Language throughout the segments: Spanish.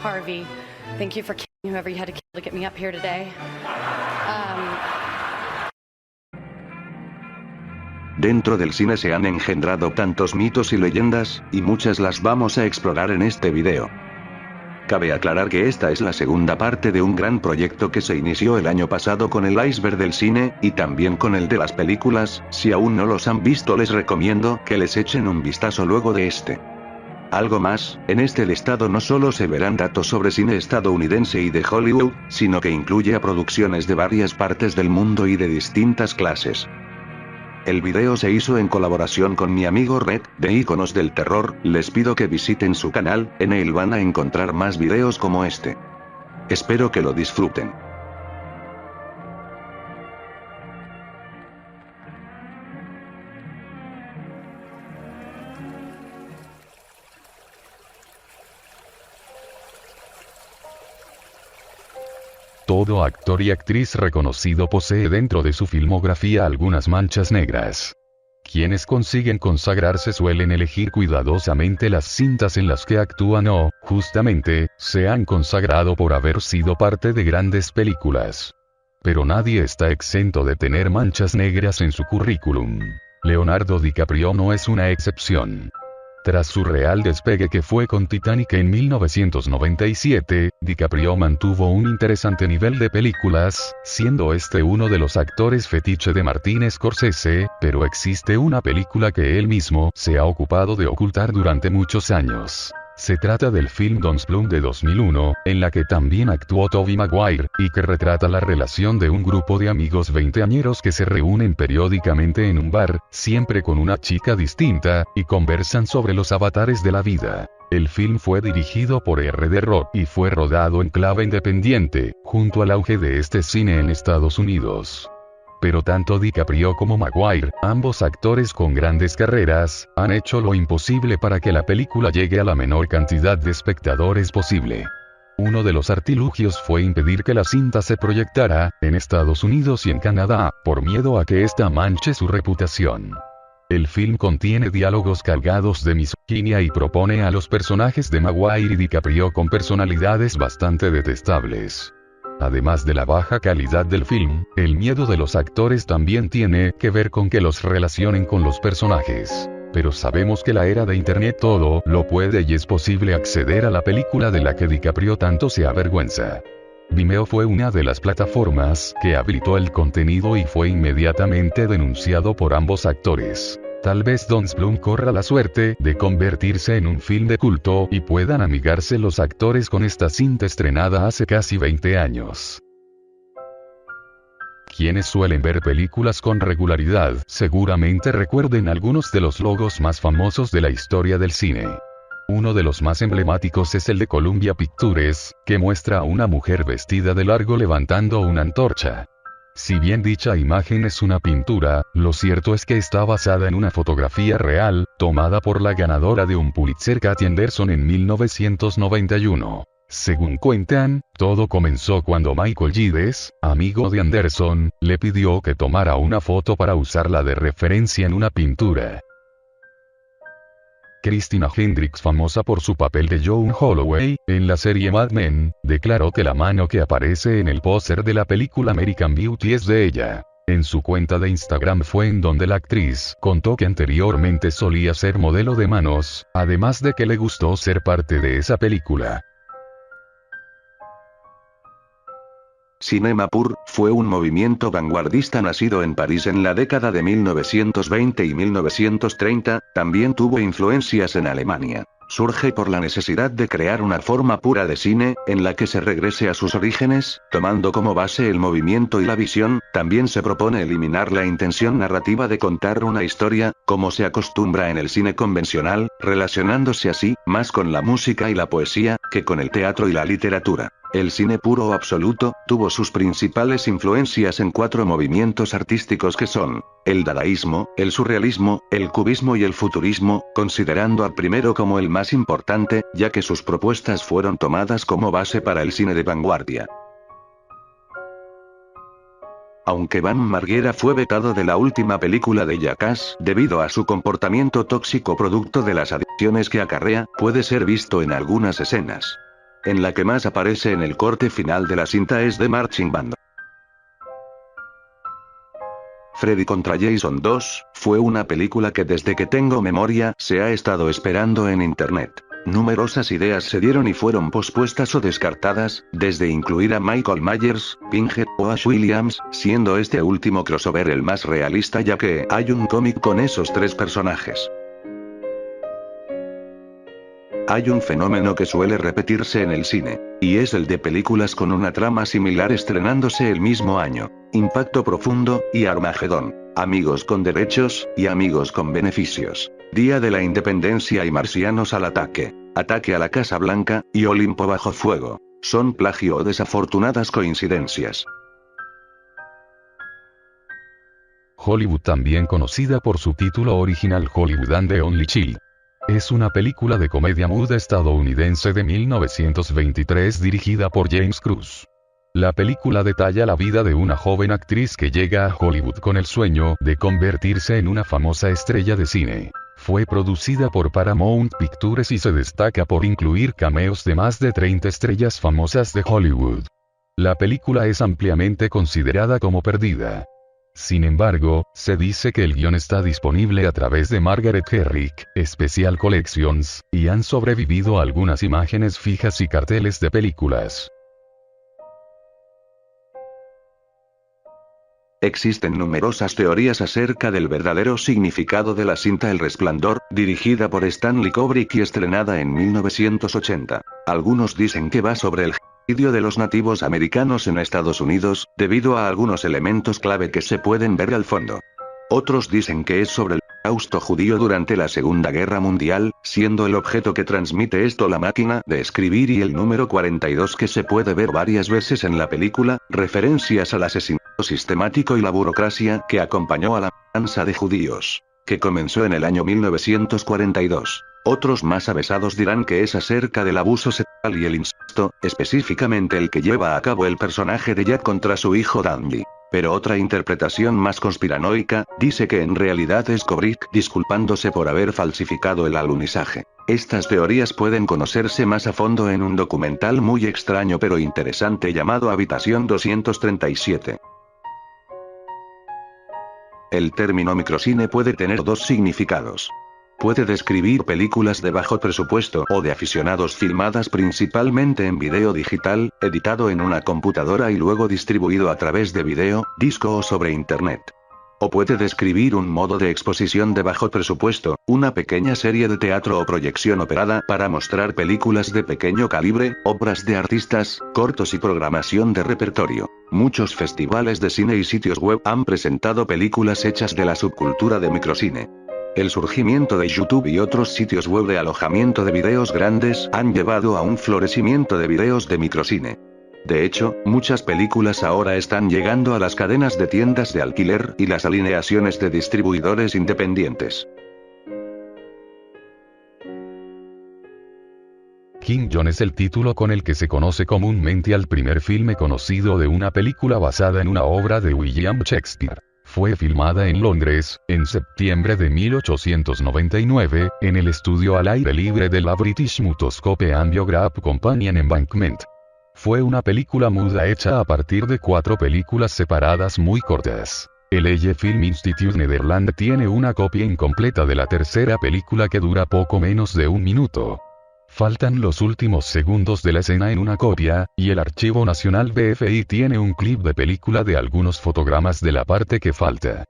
Harvey, thank you for killing whoever you had to kill to get me up here today. Dentro del cine se han engendrado tantos mitos y leyendas, y muchas las vamos a explorar en este video. Cabe aclarar que esta es la segunda parte de un gran proyecto que se inició el año pasado con el iceberg del cine, y también con el de las películas. Si aún no los han visto, les recomiendo que les echen un vistazo luego de este. Algo más, en este listado no solo se verán datos sobre cine estadounidense y de Hollywood, sino que incluye a producciones de varias partes del mundo y de distintas clases. El video se hizo en colaboración con mi amigo Red, de Iconos del Terror. Les pido que visiten su canal, en él van a encontrar más videos como este. Espero que lo disfruten. Todo actor y actriz reconocido posee dentro de su filmografía algunas manchas negras. Quienes consiguen consagrarse suelen elegir cuidadosamente las cintas en las que actúan o, justamente, se han consagrado por haber sido parte de grandes películas. Pero nadie está exento de tener manchas negras en su currículum. Leonardo DiCaprio no es una excepción. Tras su real despegue que fue con Titanic en 1997, DiCaprio mantuvo un interesante nivel de películas, siendo este uno de los actores fetiche de Martin Scorsese, pero existe una película que él mismo se ha ocupado de ocultar durante muchos años. Se trata del film Don't Bloom de 2001, en la que también actuó Tobey Maguire, y que retrata la relación de un grupo de amigos veinteañeros que se reúnen periódicamente en un bar, siempre con una chica distinta, y conversan sobre los avatares de la vida. El film fue dirigido por R.D. Roth y fue rodado en clave independiente, junto al auge de este cine en Estados Unidos. Pero tanto DiCaprio como Maguire, ambos actores con grandes carreras, han hecho lo imposible para que la película llegue a la menor cantidad de espectadores posible. Uno de los artilugios fue impedir que la cinta se proyectara en Estados Unidos y en Canadá, por miedo a que esta manche su reputación. El film contiene diálogos cargados de misoginia y propone a los personajes de Maguire y DiCaprio con personalidades bastante detestables. Además de la baja calidad del film, el miedo de los actores también tiene que ver con que los relacionen con los personajes. Pero sabemos que la era de internet todo lo puede y es posible acceder a la película de la que DiCaprio tanto se avergüenza. Vimeo fue una de las plataformas que habilitó el contenido y fue inmediatamente denunciado por ambos actores. Tal vez Don't Bloom corra la suerte de convertirse en un film de culto y puedan amigarse los actores con esta cinta estrenada hace casi 20 años. Quienes suelen ver películas con regularidad seguramente recuerden algunos de los logos más famosos de la historia del cine. Uno de los más emblemáticos es el de Columbia Pictures, que muestra a una mujer vestida de largo levantando una antorcha. Si bien dicha imagen es una pintura, lo cierto es que está basada en una fotografía real, tomada por la ganadora de un Pulitzer Kathy Anderson en 1991. Según cuentan, todo comenzó cuando Michael Gides, amigo de Anderson, le pidió que tomara una foto para usarla de referencia en una pintura. Christina Hendricks, famosa por su papel de Joan Holloway, en la serie Mad Men, declaró que la mano que aparece en el póster de la película American Beauty es de ella. En su cuenta de Instagram fue en donde la actriz contó que anteriormente solía ser modelo de manos, además de que le gustó ser parte de esa película. Cinema Pur fue un movimiento vanguardista nacido en París en la década de 1920 y 1930, también tuvo influencias en Alemania. Surge por la necesidad de crear una forma pura de cine, en la que se regrese a sus orígenes, tomando como base el movimiento y la visión. También se propone eliminar la intención narrativa de contar una historia, como se acostumbra en el cine convencional, relacionándose así, más con la música y la poesía, que con el teatro y la literatura. El cine puro o absoluto, tuvo sus principales influencias en 4 movimientos artísticos que son: el dadaísmo, el surrealismo, el cubismo y el futurismo, considerando al primero como el más importante, ya que sus propuestas fueron tomadas como base para el cine de vanguardia. Aunque Van Margera fue vetado de la última película de Jackass debido a su comportamiento tóxico producto de las adicciones que acarrea, puede ser visto en algunas escenas. En la que más aparece en el corte final de la cinta es The Marching Band. Freddy contra Jason 2, fue una película que desde que tengo memoria se ha estado esperando en internet. Numerosas ideas se dieron y fueron pospuestas o descartadas, desde incluir a Michael Myers, Pinhead o Ash Williams, siendo este último crossover el más realista ya que hay un cómic con esos tres personajes. Hay un fenómeno que suele repetirse en el cine, y es el de películas con una trama similar estrenándose el mismo año. Impacto Profundo, y Armagedón, Amigos con Derechos, y Amigos con Beneficios, Día de la Independencia y Marcianos al Ataque, Ataque a la Casa Blanca, y Olimpo bajo fuego. Son plagio o desafortunadas coincidencias. Hollywood, también conocida por su título original Hollywood and the Only Child, es una película de comedia muda estadounidense de 1923 dirigida por James Cruz. La película detalla la vida de una joven actriz que llega a Hollywood con el sueño de convertirse en una famosa estrella de cine. Fue producida por Paramount Pictures y se destaca por incluir cameos de más de 30 estrellas famosas de Hollywood. La película es ampliamente considerada como perdida. Sin embargo, se dice que el guión está disponible a través de Margaret Herrick, Special Collections, y han sobrevivido algunas imágenes fijas y carteles de películas. Existen numerosas teorías acerca del verdadero significado de la cinta El Resplandor, dirigida por Stanley Kubrick y estrenada en 1980. Algunos dicen que va sobre el genocidio de los nativos americanos en Estados Unidos, debido a algunos elementos clave que se pueden ver al fondo. Otros dicen que es sobre el holocausto judío durante la Segunda Guerra Mundial, siendo el objeto que transmite esto la máquina de escribir y el número 42 que se puede ver varias veces en la película, referencias al asesinato sistemático y la burocracia que acompañó a la matanza de judíos, que comenzó en el año 1942. Otros más avesados dirán que es acerca del abuso sexual y el incesto, específicamente el que lleva a cabo el personaje de Jack contra su hijo Dandy. Pero otra interpretación más conspiranoica, dice que en realidad es Kubrick disculpándose por haber falsificado el alunizaje. Estas teorías pueden conocerse más a fondo en un documental muy extraño pero interesante llamado Habitación 237. El término microcine puede tener dos significados. Puede describir películas de bajo presupuesto o de aficionados filmadas principalmente en video digital, editado en una computadora y luego distribuido a través de video, disco o sobre internet. O puede describir un modo de exposición de bajo presupuesto, una pequeña serie de teatro o proyección operada para mostrar películas de pequeño calibre, obras de artistas, cortos y programación de repertorio. Muchos festivales de cine y sitios web han presentado películas hechas de la subcultura de microcine. El surgimiento de YouTube y otros sitios web de alojamiento de videos grandes han llevado a un florecimiento de videos de microcine. De hecho, muchas películas ahora están llegando a las cadenas de tiendas de alquiler y las alineaciones de distribuidores independientes. King John es el título con el que se conoce comúnmente al primer filme conocido de una película basada en una obra de William Shakespeare. Fue filmada en Londres, en septiembre de 1899, en el estudio al aire libre de la British Mutoscope and Biograph Company en Embankment. Fue una película muda hecha a partir de 4 películas separadas muy cortas. El Elle Film Institute Nederland tiene una copia incompleta de la tercera película que dura poco menos de 1 minuto. Faltan los últimos segundos de la escena en una copia, y el Archivo Nacional BFI tiene un clip de película de algunos fotogramas de la parte que falta.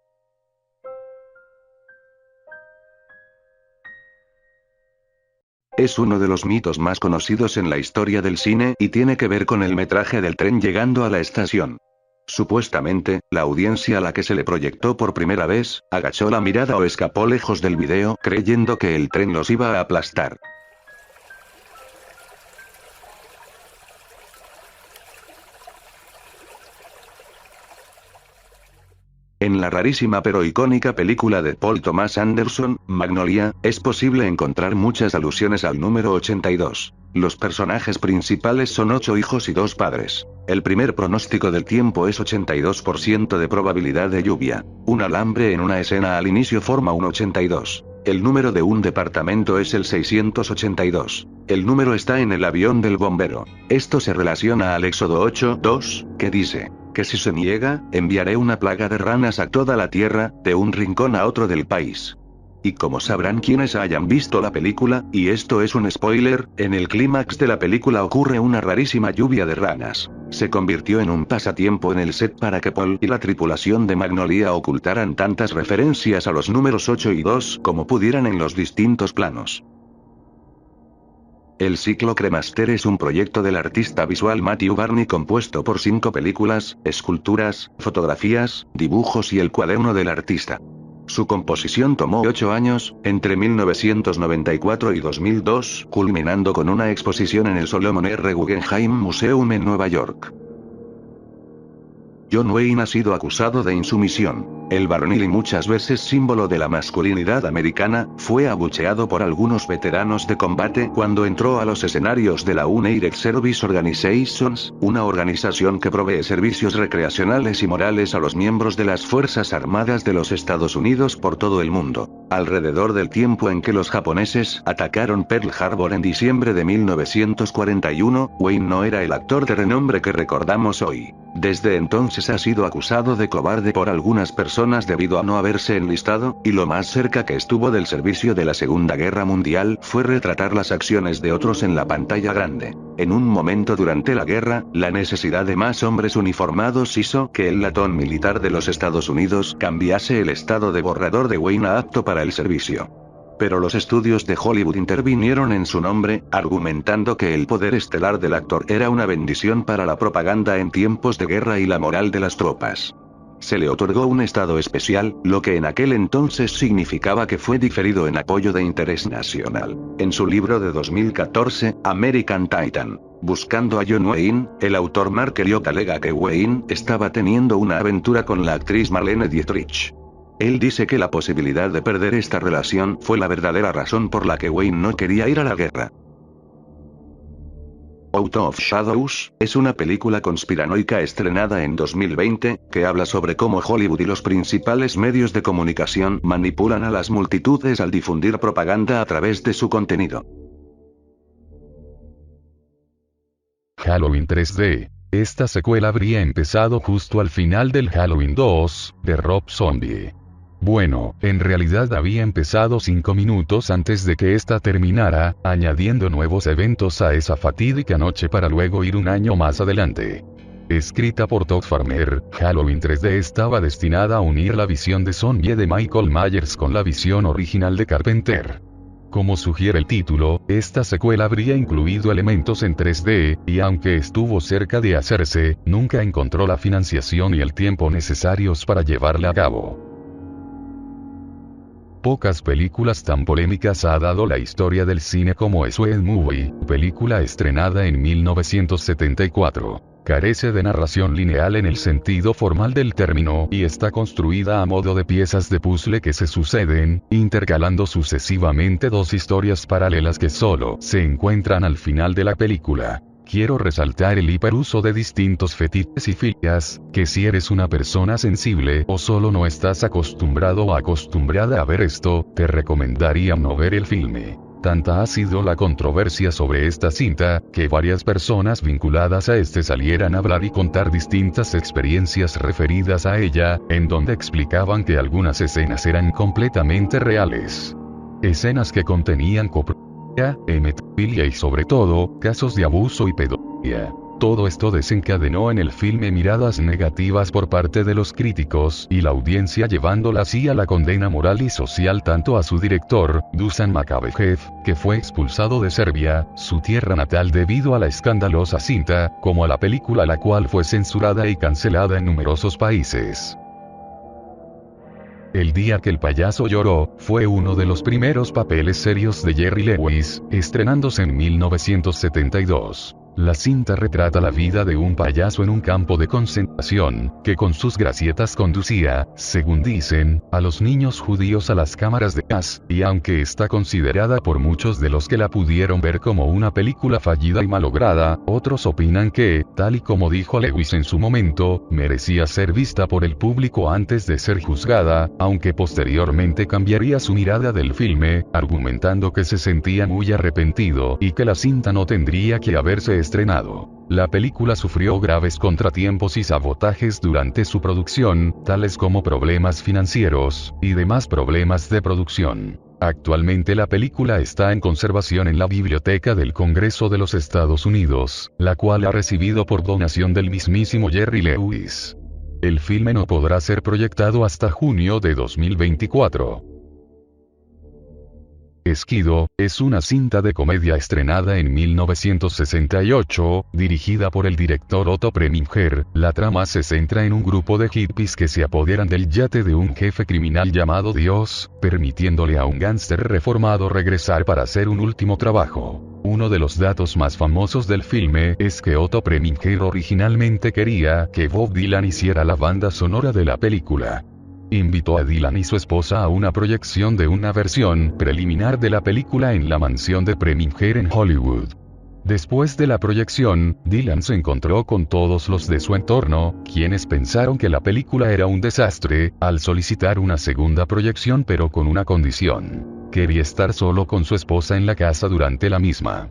Es uno de los mitos más conocidos en la historia del cine y tiene que ver con el metraje del tren llegando a la estación. Supuestamente, la audiencia a la que se le proyectó por primera vez, agachó la mirada o escapó lejos del video creyendo que el tren los iba a aplastar. En la rarísima pero icónica película de Paul Thomas Anderson, Magnolia, es posible encontrar muchas alusiones al número 82. Los personajes principales son 8 hijos y 2 padres. El primer pronóstico del tiempo es 82% de probabilidad de lluvia. Un alambre en una escena al inicio forma un 82. El número de un departamento es el 682. El número está en el avión del bombero. Esto se relaciona al Éxodo 8:2, que dice que si se niega, enviaré una plaga de ranas a toda la tierra, de un rincón a otro del país. Y como sabrán quienes hayan visto la película, y esto es un spoiler, en el clímax de la película ocurre una rarísima lluvia de ranas. Se convirtió en un pasatiempo en el set para que Paul y la tripulación de Magnolia ocultaran tantas referencias a los números 8 y 2 como pudieran en los distintos planos. El ciclo Cremaster es un proyecto del artista visual Matthew Barney compuesto por 5 películas, esculturas, fotografías, dibujos y el cuaderno del artista. Su composición tomó 8 años, entre 1994 y 2002, culminando con una exposición en el Solomon R. Guggenheim Museum en Nueva York. John Wayne ha sido acusado de insumisión. El varonil y muchas veces símbolo de la masculinidad americana, fue abucheado por algunos veteranos de combate cuando entró a los escenarios de la United Service Organizations, una organización que provee servicios recreacionales y morales a los miembros de las Fuerzas Armadas de los Estados Unidos por todo el mundo. Alrededor del tiempo en que los japoneses atacaron Pearl Harbor en diciembre de 1941, Wayne no era el actor de renombre que recordamos hoy. Desde entonces ha sido acusado de cobarde por algunas personas debido a no haberse enlistado, y lo más cerca que estuvo del servicio de la Segunda Guerra Mundial fue retratar las acciones de otros en la pantalla grande. En un momento durante la guerra, la necesidad de más hombres uniformados hizo que el latón militar de los Estados Unidos cambiase el estado de borrador de Wayne a apto para el servicio. Pero los estudios de Hollywood intervinieron en su nombre, argumentando que el poder estelar del actor era una bendición para la propaganda en tiempos de guerra y la moral de las tropas. Se le otorgó un estado especial, lo que en aquel entonces significaba que fue diferido en apoyo de interés nacional. En su libro de 2014, American Titan, buscando a John Wayne, el autor Mark Elliott alega que Wayne estaba teniendo una aventura con la actriz Marlene Dietrich. Él dice que la posibilidad de perder esta relación fue la verdadera razón por la que Wayne no quería ir a la guerra. Out of Shadows, es una película conspiranoica estrenada en 2020, que habla sobre cómo Hollywood y los principales medios de comunicación manipulan a las multitudes al difundir propaganda a través de su contenido. Halloween 3D. Esta secuela habría empezado justo al final del Halloween 2, de Rob Zombie. Bueno, en realidad había empezado 5 minutos antes de que esta terminara, añadiendo nuevos eventos a esa fatídica noche para luego ir un año más adelante. Escrita por Todd Farmer, Halloween 3D estaba destinada a unir la visión de zombie de Michael Myers con la visión original de Carpenter. Como sugiere el título, esta secuela habría incluido elementos en 3D, y aunque estuvo cerca de hacerse, nunca encontró la financiación y el tiempo necesarios para llevarla a cabo. Pocas películas tan polémicas ha dado la historia del cine como Sweet Movie, película estrenada en 1974. Carece de narración lineal en el sentido formal del término y está construida a modo de piezas de puzzle que se suceden, intercalando sucesivamente dos historias paralelas que solo se encuentran al final de la película. Quiero resaltar el hiperuso de distintos fetiches y filias, que si eres una persona sensible o solo no estás acostumbrado o acostumbrada a ver esto, te recomendaría no ver el filme. Tanta ha sido la controversia sobre esta cinta, que varias personas vinculadas a este salieran a hablar y contar distintas experiencias referidas a ella, en donde explicaban que algunas escenas eran completamente reales. Escenas que contenían hemofilia y sobre todo, casos de abuso y pedofilia. Todo esto desencadenó en el filme miradas negativas por parte de los críticos y la audiencia, llevándola así a la condena moral y social tanto a su director, Dusan Makabejev, que fue expulsado de Serbia, su tierra natal debido a la escandalosa cinta, como a la película, la cual fue censurada y cancelada en numerosos países. El día que el payaso lloró, fue uno de los primeros papeles serios de Jerry Lewis, estrenándose en 1972. La cinta retrata la vida de un payaso en un campo de concentración, que con sus gracietas conducía, según dicen, a los niños judíos a las cámaras de gas, y aunque está considerada por muchos de los que la pudieron ver como una película fallida y malograda, otros opinan que, tal y como dijo Lewis en su momento, merecía ser vista por el público antes de ser juzgada, aunque posteriormente cambiaría su mirada del filme, argumentando que se sentía muy arrepentido y que la cinta no tendría que haberse estrenado. La película sufrió graves contratiempos y sabotajes durante su producción, tales como problemas financieros y demás problemas de producción. Actualmente la película está en conservación en la Biblioteca del Congreso de los Estados Unidos, la cual ha recibido por donación del mismísimo Jerry Lewis. El filme no podrá ser proyectado hasta junio de 2024. Esquido, es una cinta de comedia estrenada en 1968, dirigida por el director Otto Preminger. La trama se centra en un grupo de hippies que se apoderan del yate de un jefe criminal llamado Dios, permitiéndole a un gángster reformado regresar para hacer un último trabajo. Uno de los datos más famosos del filme es que Otto Preminger originalmente quería que Bob Dylan hiciera la banda sonora de la película. Invitó a Dylan y su esposa a una proyección de una versión preliminar de la película en la mansión de Preminger en Hollywood. Después de la proyección, Dylan se encontró con todos los de su entorno, quienes pensaron que la película era un desastre, al solicitar una segunda proyección pero con una condición. Quería estar solo con su esposa en la casa durante la misma.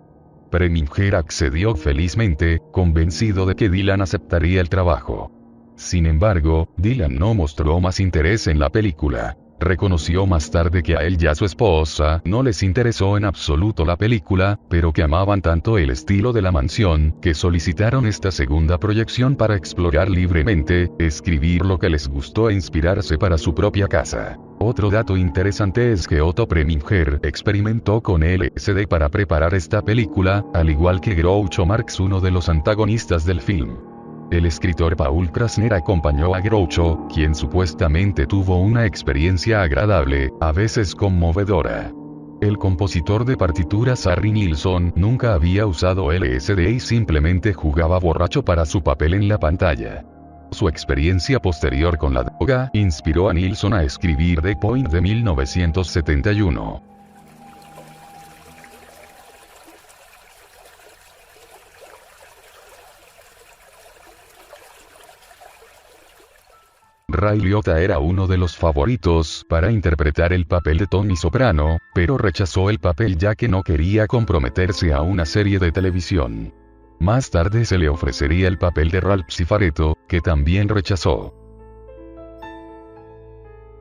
Preminger accedió felizmente, convencido de que Dylan aceptaría el trabajo. Sin embargo, Dylan no mostró más interés en la película. Reconoció más tarde que a él y a su esposa no les interesó en absoluto la película, pero que amaban tanto el estilo de la mansión, que solicitaron esta segunda proyección para explorar libremente, escribir lo que les gustó e inspirarse para su propia casa. Otro dato interesante es que Otto Preminger experimentó con LSD para preparar esta película, al igual que Groucho Marx, uno de los antagonistas del film. El escritor Paul Krasner acompañó a Groucho, quien supuestamente tuvo una experiencia agradable, a veces conmovedora. El compositor de partituras Harry Nilsson nunca había usado LSD y simplemente jugaba borracho para su papel en la pantalla. Su experiencia posterior con la droga inspiró a Nilsson a escribir The Point de 1971. Ray Liotta era uno de los favoritos para interpretar el papel de Tony Soprano, pero rechazó el papel ya que no quería comprometerse a una serie de televisión. Más tarde se le ofrecería el papel de Ralph Cifaretto, que también rechazó.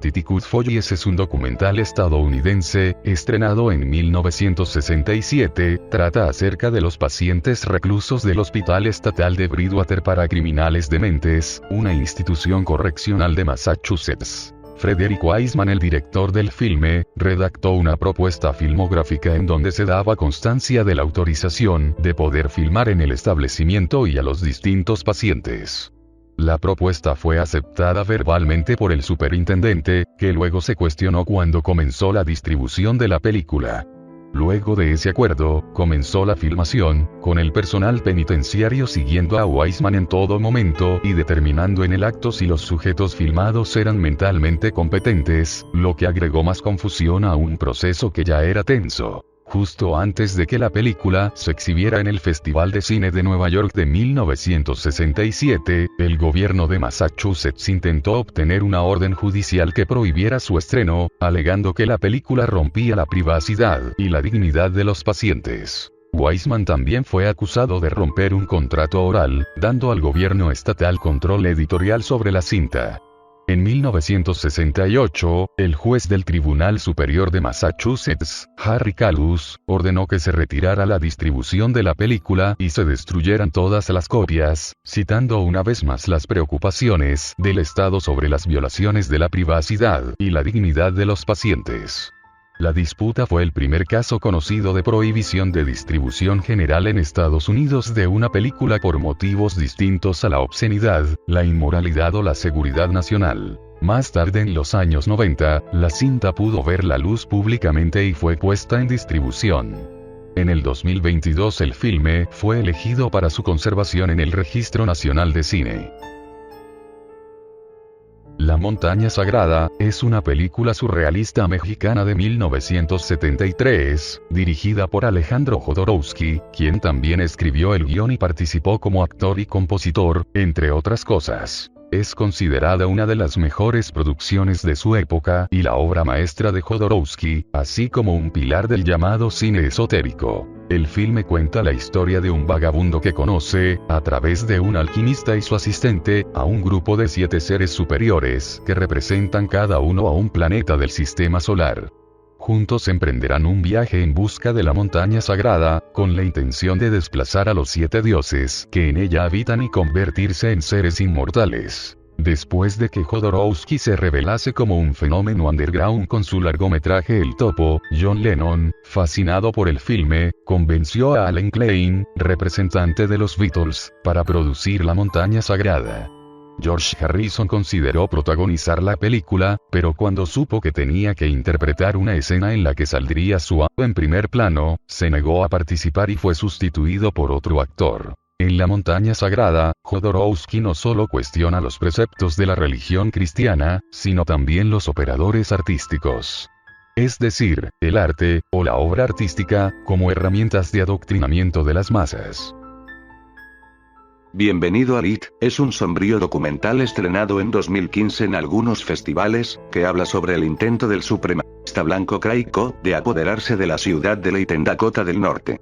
Titicus Follies es un documental estadounidense, estrenado en 1967, trata acerca de los pacientes reclusos del Hospital Estatal de Bridgewater para Criminales Dementes, una institución correccional de Massachusetts. Frederick Wiseman, el director del filme, redactó una propuesta filmográfica en donde se daba constancia de la autorización de poder filmar en el establecimiento y a los distintos pacientes. La propuesta fue aceptada verbalmente por el superintendente, que luego se cuestionó cuando comenzó la distribución de la película. Luego de ese acuerdo, comenzó la filmación, con el personal penitenciario siguiendo a Wiseman en todo momento y determinando en el acto si los sujetos filmados eran mentalmente competentes, lo que agregó más confusión a un proceso que ya era tenso. Justo antes de que la película se exhibiera en el Festival de Cine de Nueva York de 1967, el gobierno de Massachusetts intentó obtener una orden judicial que prohibiera su estreno, alegando que la película rompía la privacidad y la dignidad de los pacientes. Wiseman también fue acusado de romper un contrato oral, dando al gobierno estatal control editorial sobre la cinta. En 1968, el juez del Tribunal Superior de Massachusetts, Harry Callus, ordenó que se retirara la distribución de la película y se destruyeran todas las copias, citando una vez más las preocupaciones del Estado sobre las violaciones de la privacidad y la dignidad de los pacientes. La disputa fue el primer caso conocido de prohibición de distribución general en Estados Unidos de una película por motivos distintos a la obscenidad, la inmoralidad o la seguridad nacional. Más tarde en los años 90, la cinta pudo ver la luz públicamente y fue puesta en distribución. En el 2022 el filme fue elegido para su conservación en el Registro Nacional de Cine. La Montaña Sagrada es una película surrealista mexicana de 1973, dirigida por Alejandro Jodorowsky, quien también escribió el guión y participó como actor y compositor, entre otras cosas. Es considerada una de las mejores producciones de su época y la obra maestra de Jodorowsky, así como un pilar del llamado cine esotérico. El filme cuenta la historia de un vagabundo que conoce, a través de un alquimista y su asistente, a un grupo de 7 seres superiores que representan cada uno a un planeta del sistema solar. Juntos emprenderán un viaje en busca de la montaña sagrada, con la intención de desplazar a los 7 dioses que en ella habitan y convertirse en seres inmortales. Después de que Jodorowsky se revelase como un fenómeno underground con su largometraje El Topo, John Lennon, fascinado por el filme, convenció a Alan Klein, representante de los Beatles, para producir La Montaña Sagrada. George Harrison consideró protagonizar la película, pero cuando supo que tenía que interpretar una escena en la que saldría su amo en primer plano, se negó a participar y fue sustituido por otro actor. En La Montaña Sagrada, Jodorowsky no solo cuestiona los preceptos de la religión cristiana, sino también los operadores artísticos. Es decir, el arte, o la obra artística, como herramientas de adoctrinamiento de las masas. Bienvenido a It, es un sombrío documental estrenado en 2015 en algunos festivales, que habla sobre el intento del supremacista blanco Craig Coe de apoderarse de la ciudad de Leyte en Dakota del Norte.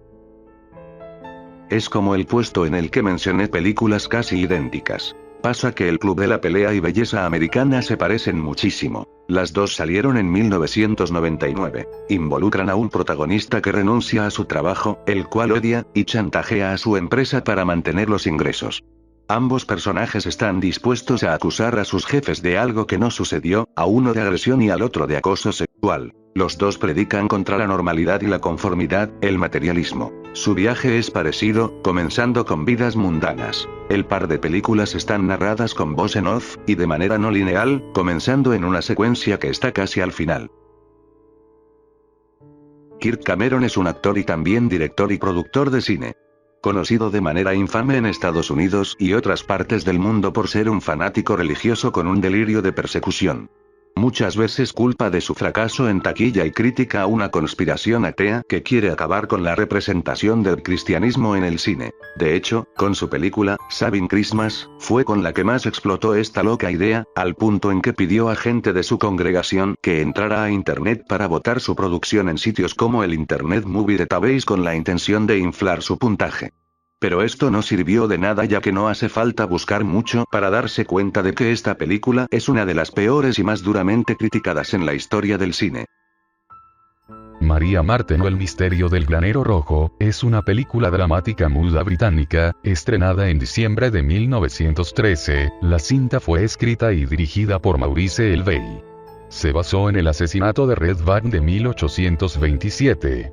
Es como el puesto en el que mencioné películas casi idénticas. Pasa que el club de la pelea y belleza americana se parecen muchísimo. Las dos salieron en 1999. Involucran a un protagonista que renuncia a su trabajo, el cual odia, y chantajea a su empresa para mantener los ingresos. Ambos personajes están dispuestos a acusar a sus jefes de algo que no sucedió, a uno de agresión y al otro de acoso sexual. Los dos predican contra la normalidad y la conformidad, el materialismo. Su viaje es parecido, comenzando con vidas mundanas. El par de películas están narradas con voz en off, y de manera no lineal, comenzando en una secuencia que está casi al final. Kirk Cameron es un actor y también director y productor de cine. Conocido de manera infame en Estados Unidos y otras partes del mundo por ser un fanático religioso con un delirio de persecución. Muchas veces culpa de su fracaso en taquilla y critica a una conspiración atea que quiere acabar con la representación del cristianismo en el cine. De hecho, con su película, Saving Christmas, fue con la que más explotó esta loca idea, al punto en que pidió a gente de su congregación que entrara a internet para votar su producción en sitios como el Internet Movie Database con la intención de inflar su puntaje. Pero esto no sirvió de nada ya que no hace falta buscar mucho para darse cuenta de que esta película es una de las peores y más duramente criticadas en la historia del cine. María Marten o El misterio del granero rojo, es una película dramática muda británica, estrenada en diciembre de 1913, la cinta fue escrita y dirigida por Maurice Elvey. Se basó en el asesinato de Red Van de 1827.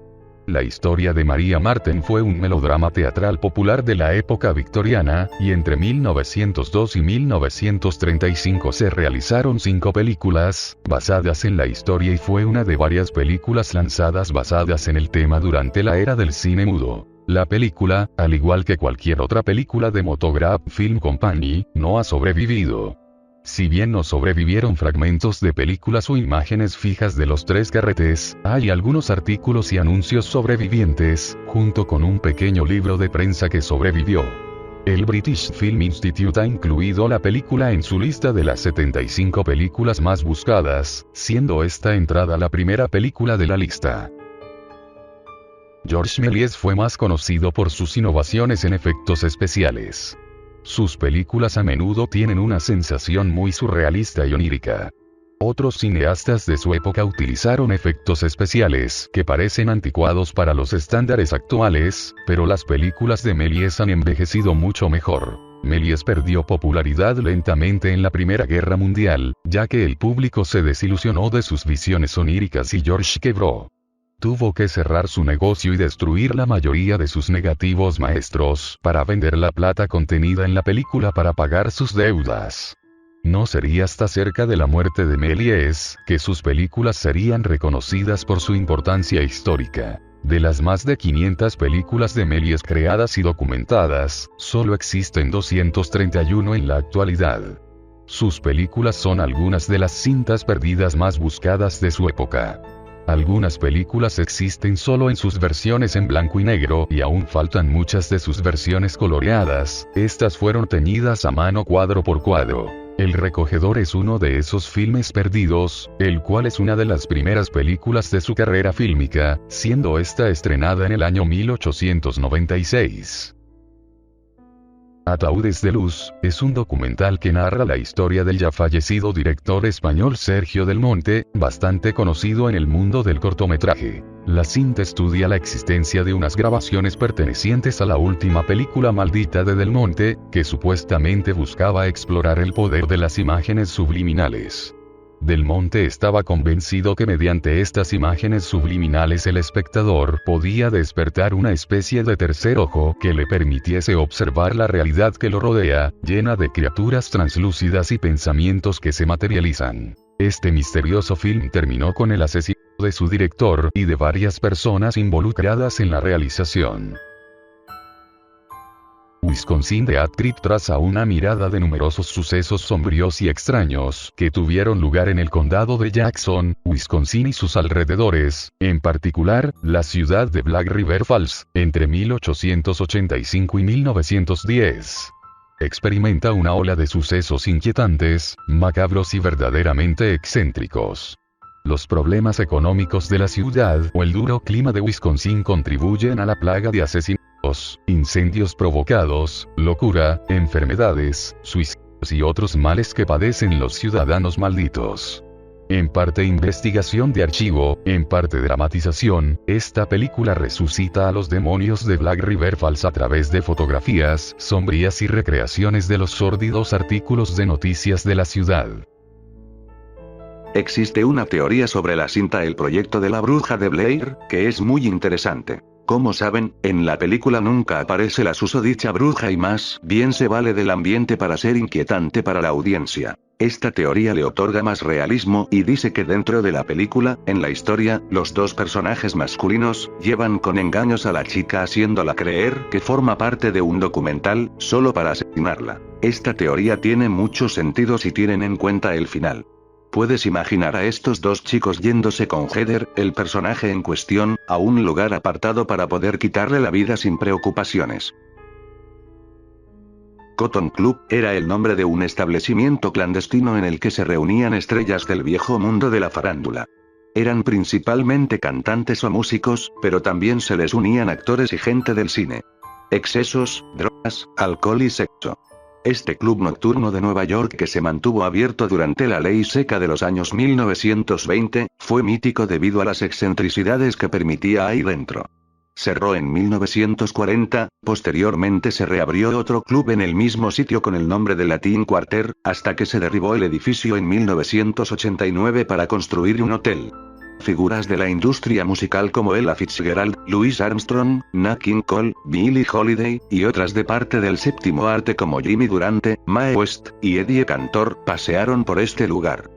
La historia de María Marten fue un melodrama teatral popular de la época victoriana, y entre 1902 y 1935 se realizaron 5 películas, basadas en la historia y fue una de varias películas lanzadas basadas en el tema durante la era del cine mudo. La película, al igual que cualquier otra película de Motograph Film Company, no ha sobrevivido. Si bien no sobrevivieron fragmentos de películas o imágenes fijas de los 3 carretes, hay algunos artículos y anuncios sobrevivientes, junto con un pequeño libro de prensa que sobrevivió. El British Film Institute ha incluido la película en su lista de las 75 películas más buscadas, siendo esta entrada la primera película de la lista. George Méliès fue más conocido por sus innovaciones en efectos especiales. Sus películas a menudo tienen una sensación muy surrealista y onírica. Otros cineastas de su época utilizaron efectos especiales que parecen anticuados para los estándares actuales, pero las películas de Méliès han envejecido mucho mejor. Méliès perdió popularidad lentamente en la Primera Guerra Mundial, ya que el público se desilusionó de sus visiones oníricas y George quebró. Tuvo que cerrar su negocio y destruir la mayoría de sus negativos maestros para vender la plata contenida en la película para pagar sus deudas. No sería hasta cerca de la muerte de Méliès que sus películas serían reconocidas por su importancia histórica. De las más de 500 películas de Méliès creadas y documentadas, solo existen 231 en la actualidad. Sus películas son algunas de las cintas perdidas más buscadas de su época. Algunas películas existen solo en sus versiones en blanco y negro y aún faltan muchas de sus versiones coloreadas, estas fueron teñidas a mano cuadro por cuadro. El Recogedor es uno de esos filmes perdidos, el cual es una de las primeras películas de su carrera fílmica, siendo esta estrenada en el año 1896. Ataúdes de Luz, es un documental que narra la historia del ya fallecido director español Sergio Del Monte, bastante conocido en el mundo del cortometraje. La cinta estudia la existencia de unas grabaciones pertenecientes a la última película maldita de Del Monte, que supuestamente buscaba explorar el poder de las imágenes subliminales. Del Monte estaba convencido que mediante estas imágenes subliminales el espectador podía despertar una especie de tercer ojo que le permitiese observar la realidad que lo rodea, llena de criaturas translúcidas y pensamientos que se materializan. Este misterioso film terminó con el asesinato de su director y de varias personas involucradas en la realización. Wisconsin de Atcrit traza una mirada de numerosos sucesos sombríos y extraños que tuvieron lugar en el condado de Jackson, Wisconsin y sus alrededores, en particular, la ciudad de Black River Falls, entre 1885 y 1910. Experimenta una ola de sucesos inquietantes, macabros y verdaderamente excéntricos. Los problemas económicos de la ciudad o el duro clima de Wisconsin contribuyen a la plaga de asesinatos, incendios provocados, locura, enfermedades, suicidios y otros males que padecen los ciudadanos malditos. En parte investigación de archivo, en parte dramatización, esta película resucita a los demonios de Black River Falls a través de fotografías sombrías y recreaciones de los sórdidos artículos de noticias de la ciudad. Existe una teoría sobre la cinta El proyecto de la bruja de Blair, que es muy interesante. Como saben, en la película nunca aparece la susodicha bruja y más bien se vale del ambiente para ser inquietante para la audiencia. Esta teoría le otorga más realismo y dice que dentro de la película, en la historia, los dos personajes masculinos llevan con engaños a la chica haciéndola creer que forma parte de un documental, solo para asesinarla. Esta teoría tiene mucho sentido si tienen en cuenta el final. Puedes imaginar a estos dos chicos yéndose con Heather, el personaje en cuestión, a un lugar apartado para poder quitarle la vida sin preocupaciones. Cotton Club era el nombre de un establecimiento clandestino en el que se reunían estrellas del viejo mundo de la farándula. Eran principalmente cantantes o músicos, pero también se les unían actores y gente del cine. Excesos, drogas, alcohol y sexo. Este club nocturno de Nueva York que se mantuvo abierto durante la ley seca de los años 1920, fue mítico debido a las excentricidades que permitía ahí dentro. Cerró en 1940, posteriormente se reabrió otro club en el mismo sitio con el nombre de Latin Quarter, hasta que se derribó el edificio en 1989 para construir un hotel. Figuras de la industria musical como Ella Fitzgerald, Louis Armstrong, Nat King Cole, Billie Holiday, y otras de parte del séptimo arte como Jimmy Durante, Mae West, y Eddie Cantor, pasearon por este lugar.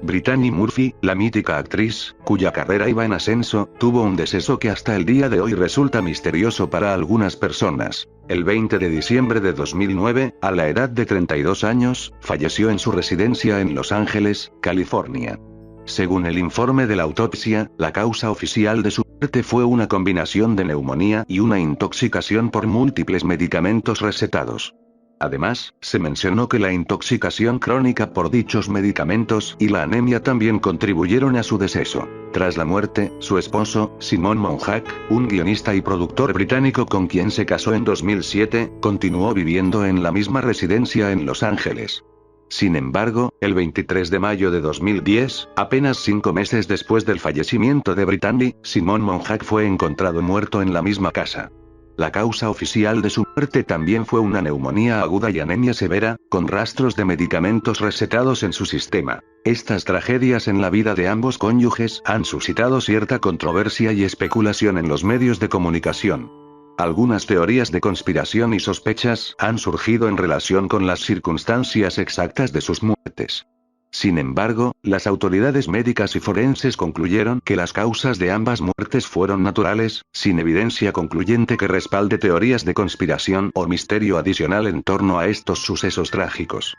Brittany Murphy, la mítica actriz, cuya carrera iba en ascenso, tuvo un deceso que hasta el día de hoy resulta misterioso para algunas personas. El 20 de diciembre de 2009, a la edad de 32 años, falleció en su residencia en Los Ángeles, California. Según el informe de la autopsia, la causa oficial de su muerte fue una combinación de neumonía y una intoxicación por múltiples medicamentos recetados. Además, se mencionó que la intoxicación crónica por dichos medicamentos y la anemia también contribuyeron a su deceso. Tras la muerte, su esposo, Simon Monjack, un guionista y productor británico con quien se casó en 2007, continuó viviendo en la misma residencia en Los Ángeles. Sin embargo, el 23 de mayo de 2010, apenas 5 meses después del fallecimiento de Brittany, Simon Monjack fue encontrado muerto en la misma casa. La causa oficial de su muerte también fue una neumonía aguda y anemia severa, con rastros de medicamentos recetados en su sistema. Estas tragedias en la vida de ambos cónyuges han suscitado cierta controversia y especulación en los medios de comunicación. Algunas teorías de conspiración y sospechas han surgido en relación con las circunstancias exactas de sus muertes. Sin embargo, las autoridades médicas y forenses concluyeron que las causas de ambas muertes fueron naturales, sin evidencia concluyente que respalde teorías de conspiración o misterio adicional en torno a estos sucesos trágicos.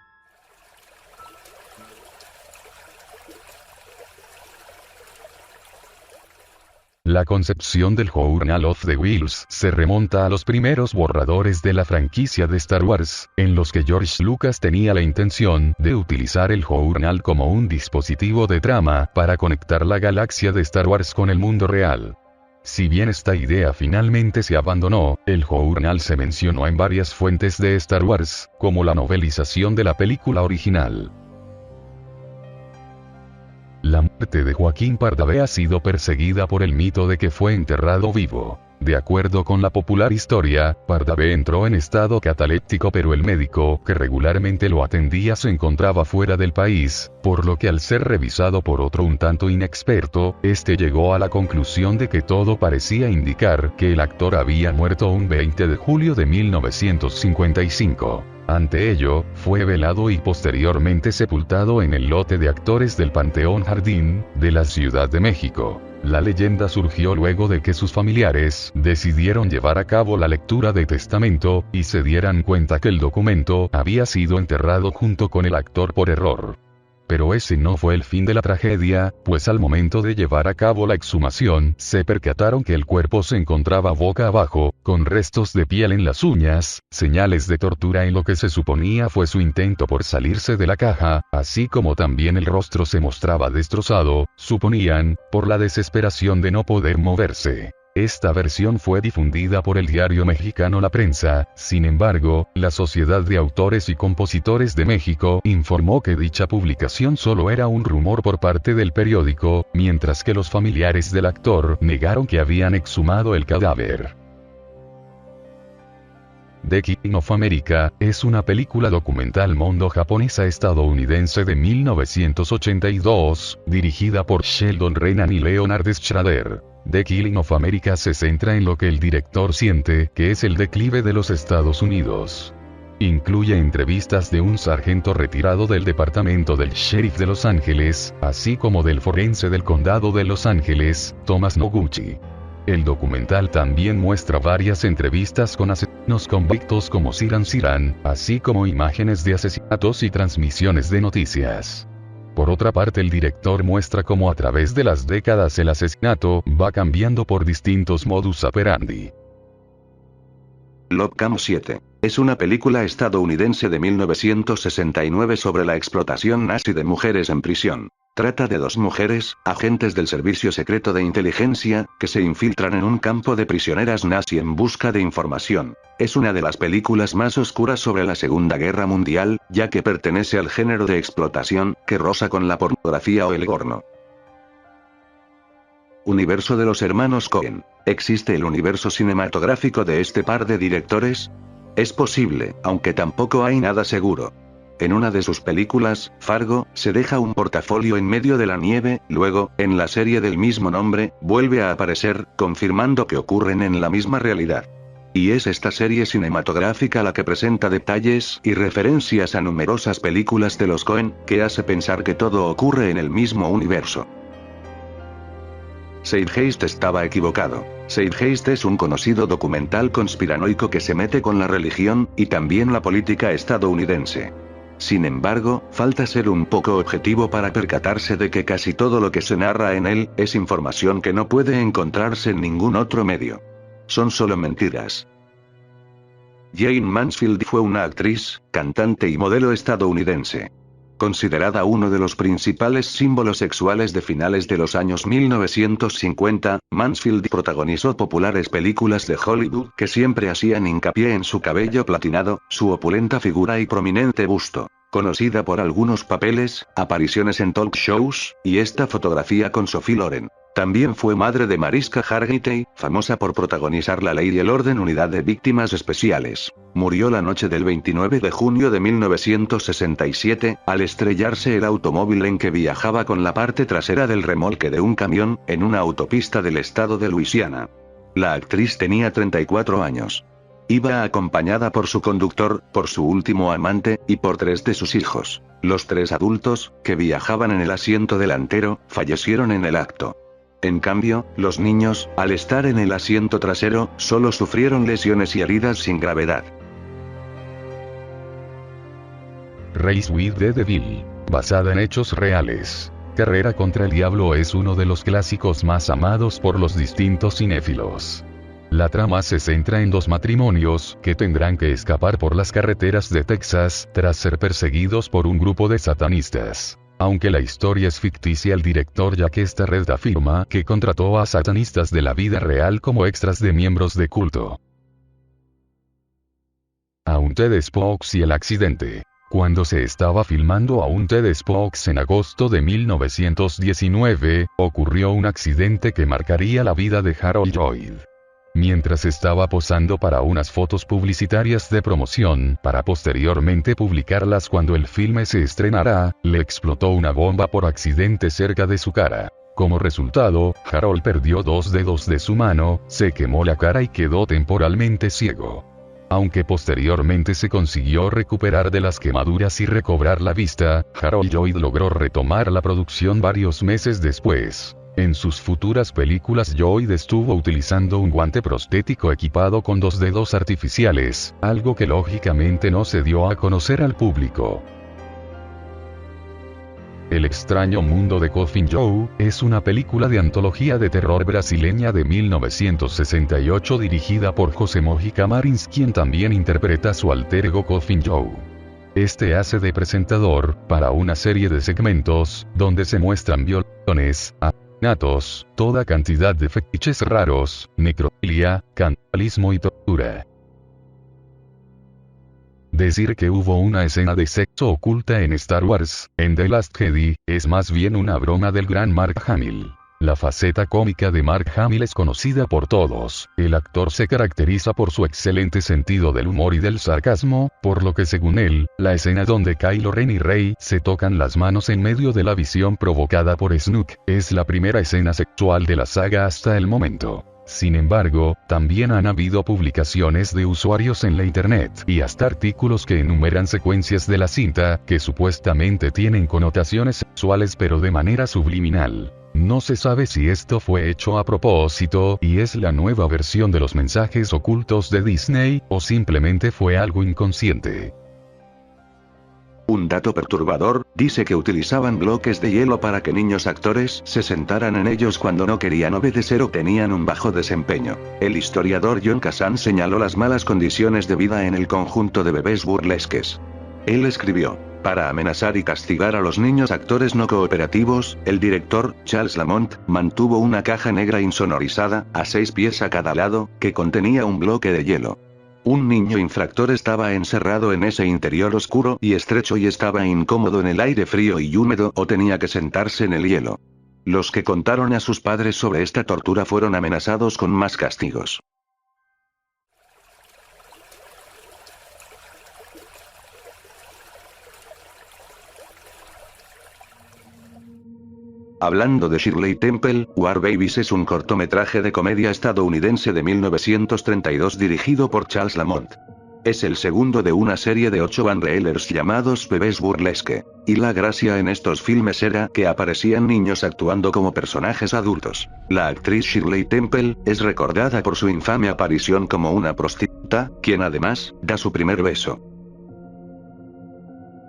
La concepción del Journal of the Wheels se remonta a los primeros borradores de la franquicia de Star Wars, en los que George Lucas tenía la intención de utilizar el Journal como un dispositivo de trama para conectar la galaxia de Star Wars con el mundo real. Si bien esta idea finalmente se abandonó, el Journal se mencionó en varias fuentes de Star Wars, como la novelización de la película original. La muerte de Joaquín Pardavé ha sido perseguida por el mito de que fue enterrado vivo. De acuerdo con la popular historia, Pardavé entró en estado cataléptico, pero el médico que regularmente lo atendía se encontraba fuera del país, por lo que al ser revisado por otro un tanto inexperto, este llegó a la conclusión de que todo parecía indicar que el actor había muerto un 20 de julio de 1955. Ante ello, fue velado y posteriormente sepultado en el lote de actores del Panteón Jardín, de la Ciudad de México. La leyenda surgió luego de que sus familiares decidieron llevar a cabo la lectura de testamento, y se dieran cuenta que el documento había sido enterrado junto con el actor por error. Pero ese no fue el fin de la tragedia, pues al momento de llevar a cabo la exhumación, se percataron que el cuerpo se encontraba boca abajo, con restos de piel en las uñas, señales de tortura en lo que se suponía fue su intento por salirse de la caja, así como también el rostro se mostraba destrozado, suponían, por la desesperación de no poder moverse. Esta versión fue difundida por el diario mexicano La Prensa. Sin embargo, la Sociedad de Autores y Compositores de México informó que dicha publicación solo era un rumor por parte del periódico, mientras que los familiares del actor negaron que habían exhumado el cadáver. The King of America es una película documental mondo-japonesa-estadounidense de 1982, dirigida por Sheldon Renan y Leonard Schrader. The Killing of America se centra en lo que el director siente que es el declive de los Estados Unidos. Incluye entrevistas de un sargento retirado del departamento del sheriff de Los Ángeles, así como del forense del condado de Los Ángeles, Thomas Noguchi. El documental también muestra varias entrevistas con asesinos convictos como Ciran Ciran, así como imágenes de asesinatos y transmisiones de noticias. Por otra parte, el director muestra cómo a través de las décadas el asesinato va cambiando por distintos modus operandi. Love Camp 7. Es una película estadounidense de 1969 sobre la explotación nazi de mujeres en prisión. Trata de dos mujeres, agentes del Servicio Secreto de Inteligencia, que se infiltran en un campo de prisioneras nazi en busca de información. Es una de las películas más oscuras sobre la Segunda Guerra Mundial, ya que pertenece al género de explotación, que roza con la pornografía o el porno. Universo de los hermanos Coen. ¿Existe el universo cinematográfico de este par de directores? Es posible, aunque tampoco hay nada seguro. En una de sus películas, Fargo, se deja un portafolio en medio de la nieve, luego, en la serie del mismo nombre, vuelve a aparecer, confirmando que ocurren en la misma realidad. Y es esta serie cinematográfica la que presenta detalles y referencias a numerosas películas de los Coen, que hace pensar que todo ocurre en el mismo universo. Zeitgeist estaba equivocado. Zeitgeist es un conocido documental conspiranoico que se mete con la religión, y también la política estadounidense. Sin embargo, falta ser un poco objetivo para percatarse de que casi todo lo que se narra en él, es información que no puede encontrarse en ningún otro medio. Son solo mentiras. Jayne Mansfield fue una actriz, cantante y modelo estadounidense. Considerada uno de los principales símbolos sexuales de finales de los años 1950, Mansfield protagonizó populares películas de Hollywood que siempre hacían hincapié en su cabello platinado, su opulenta figura y prominente busto. Conocida por algunos papeles, apariciones en talk shows, y esta fotografía con Sophie Loren. También fue madre de Mariska Hargitay, famosa por protagonizar La Ley y el Orden Unidad de Víctimas Especiales. Murió la noche del 29 de junio de 1967, al estrellarse el automóvil en que viajaba con la parte trasera del remolque de un camión, en una autopista del estado de Luisiana. La actriz tenía 34 años. Iba acompañada por su conductor, por su último amante, y por 3 de sus hijos. Los 3 adultos, que viajaban en el asiento delantero, fallecieron en el acto. En cambio, los niños, al estar en el asiento trasero, solo sufrieron lesiones y heridas sin gravedad. Race with the Devil, basada en hechos reales. Carrera contra el Diablo es uno de los clásicos más amados por los distintos cinéfilos. La trama se centra en 2 matrimonios que tendrán que escapar por las carreteras de Texas tras ser perseguidos por un grupo de satanistas. Aunque la historia es ficticia, el director Jack Starrett afirma que contrató a satanistas de la vida real como extras de miembros de culto. Haunted Spooks y el accidente. Cuando se estaba filmando Haunted Spooks en agosto de 1919, ocurrió un accidente que marcaría la vida de Harold Lloyd. Mientras estaba posando para unas fotos publicitarias de promoción, para posteriormente publicarlas cuando el filme se estrenará, le explotó una bomba por accidente cerca de su cara. Como resultado, Harold perdió 2 dedos de su mano, se quemó la cara y quedó temporalmente ciego. Aunque posteriormente se consiguió recuperar de las quemaduras y recobrar la vista, Harold Lloyd logró retomar la producción varios meses después. En sus futuras películas Lloyd estuvo utilizando un guante prostético equipado con 2 dedos artificiales, algo que lógicamente no se dio a conocer al público. El extraño mundo de Coffin Joe es una película de antología de terror brasileña de 1968 dirigida por José Mojica Marins, quien también interpreta su alter ego Coffin Joe. Este hace de presentador para una serie de segmentos donde se muestran violaciones, asesinatos, toda cantidad de fetiches raros, necrofilia, canibalismo y tortura. Decir que hubo una escena de sexo oculta en Star Wars, en The Last Jedi, es más bien una broma del gran Mark Hamill. La faceta cómica de Mark Hamill es conocida por todos. El actor se caracteriza por su excelente sentido del humor y del sarcasmo, por lo que según él, la escena donde Kylo Ren y Rey se tocan las manos en medio de la visión provocada por Snoke, es la primera escena sexual de la saga hasta el momento. Sin embargo, también han habido publicaciones de usuarios en la internet y hasta artículos que enumeran secuencias de la cinta que supuestamente tienen connotaciones sexuales pero de manera subliminal. No se sabe si esto fue hecho a propósito y es la nueva versión de los mensajes ocultos de Disney, o simplemente fue algo inconsciente. Un dato perturbador, dice que utilizaban bloques de hielo para que niños actores se sentaran en ellos cuando no querían obedecer o tenían un bajo desempeño. El historiador John Kazan señaló las malas condiciones de vida en el conjunto de bebés burlesques. Él escribió: para amenazar y castigar a los niños actores no cooperativos, el director, Charles Lamont, mantuvo una caja negra insonorizada, a 6 pies a cada lado, que contenía un bloque de hielo. Un niño infractor estaba encerrado en ese interior oscuro y estrecho y estaba incómodo en el aire frío y húmedo o tenía que sentarse en el hielo. Los que contaron a sus padres sobre esta tortura fueron amenazados con más castigos. Hablando de Shirley Temple, War Babies es un cortometraje de comedia estadounidense de 1932 dirigido por Charles Lamont. Es el segundo de una serie de 8 bandreelers llamados Bebés Burlesque. Y la gracia en estos filmes era que aparecían niños actuando como personajes adultos. La actriz Shirley Temple es recordada por su infame aparición como una prostituta, quien además da su primer beso.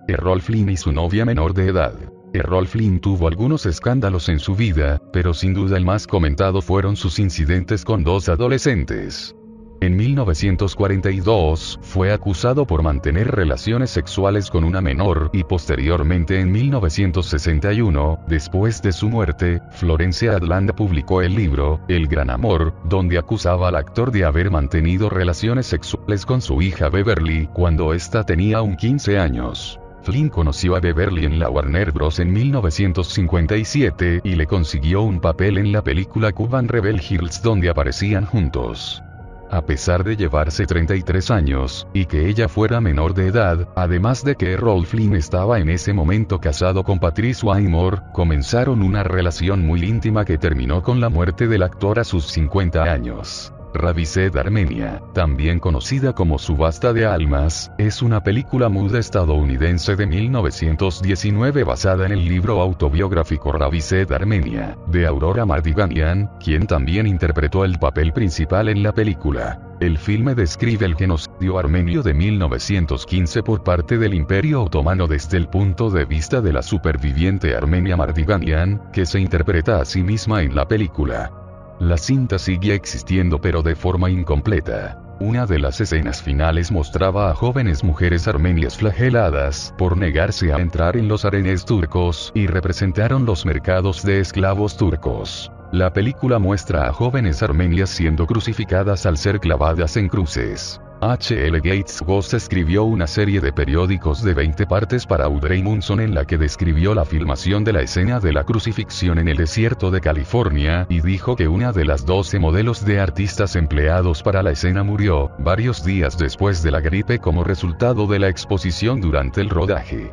Errol Flynn y su novia menor de edad. Errol Flynn tuvo algunos escándalos en su vida, pero sin duda el más comentado fueron sus incidentes con 2 adolescentes. En 1942, fue acusado por mantener relaciones sexuales con una menor y posteriormente en 1961, después de su muerte, Florence Atlanta publicó el libro, El Gran Amor, donde acusaba al actor de haber mantenido relaciones sexuales con su hija Beverly cuando ésta tenía aún 15 años. Flynn conoció a Beverly en la Warner Bros. En 1957 y le consiguió un papel en la película Cuban Rebel Girls donde aparecían juntos. A pesar de llevarse 33 años, y que ella fuera menor de edad, además de que Errol Flynn estaba en ese momento casado con Patrice Waymore, comenzaron una relación muy íntima que terminó con la muerte del actor a sus 50 años. Ravised Armenia, también conocida como Subasta de Almas, es una película muda estadounidense de 1919 basada en el libro autobiográfico Ravised Armenia, de Aurora Mardiganian, quien también interpretó el papel principal en la película. El filme describe el genocidio armenio de 1915 por parte del Imperio Otomano desde el punto de vista de la superviviente Armenia Mardiganian, que se interpreta a sí misma en la película. La cinta sigue existiendo pero de forma incompleta. Una de las escenas finales mostraba a jóvenes mujeres armenias flageladas por negarse a entrar en los harenes turcos y representaron los mercados de esclavos turcos. La película muestra a jóvenes armenias siendo crucificadas al ser clavadas en cruces. H.L. Gates Goss escribió una serie de periódicos de 20 partes para Audrey Munson en la que describió la filmación de la escena de la crucifixión en el desierto de California y dijo que una de las 12 modelos de artistas empleados para la escena murió varios días después de la gripe como resultado de la exposición durante el rodaje.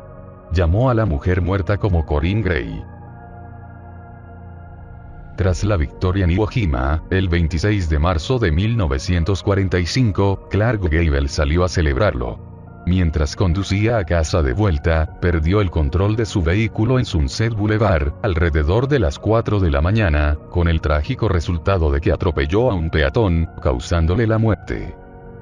Llamó a la mujer muerta como Corinne Gray. Tras la victoria en Iwo Jima, el 26 de marzo de 1945, Clark Gable salió a celebrarlo. Mientras conducía a casa de vuelta, perdió el control de su vehículo en Sunset Boulevard, alrededor de las 4 de la mañana, con el trágico resultado de que atropelló a un peatón, causándole la muerte.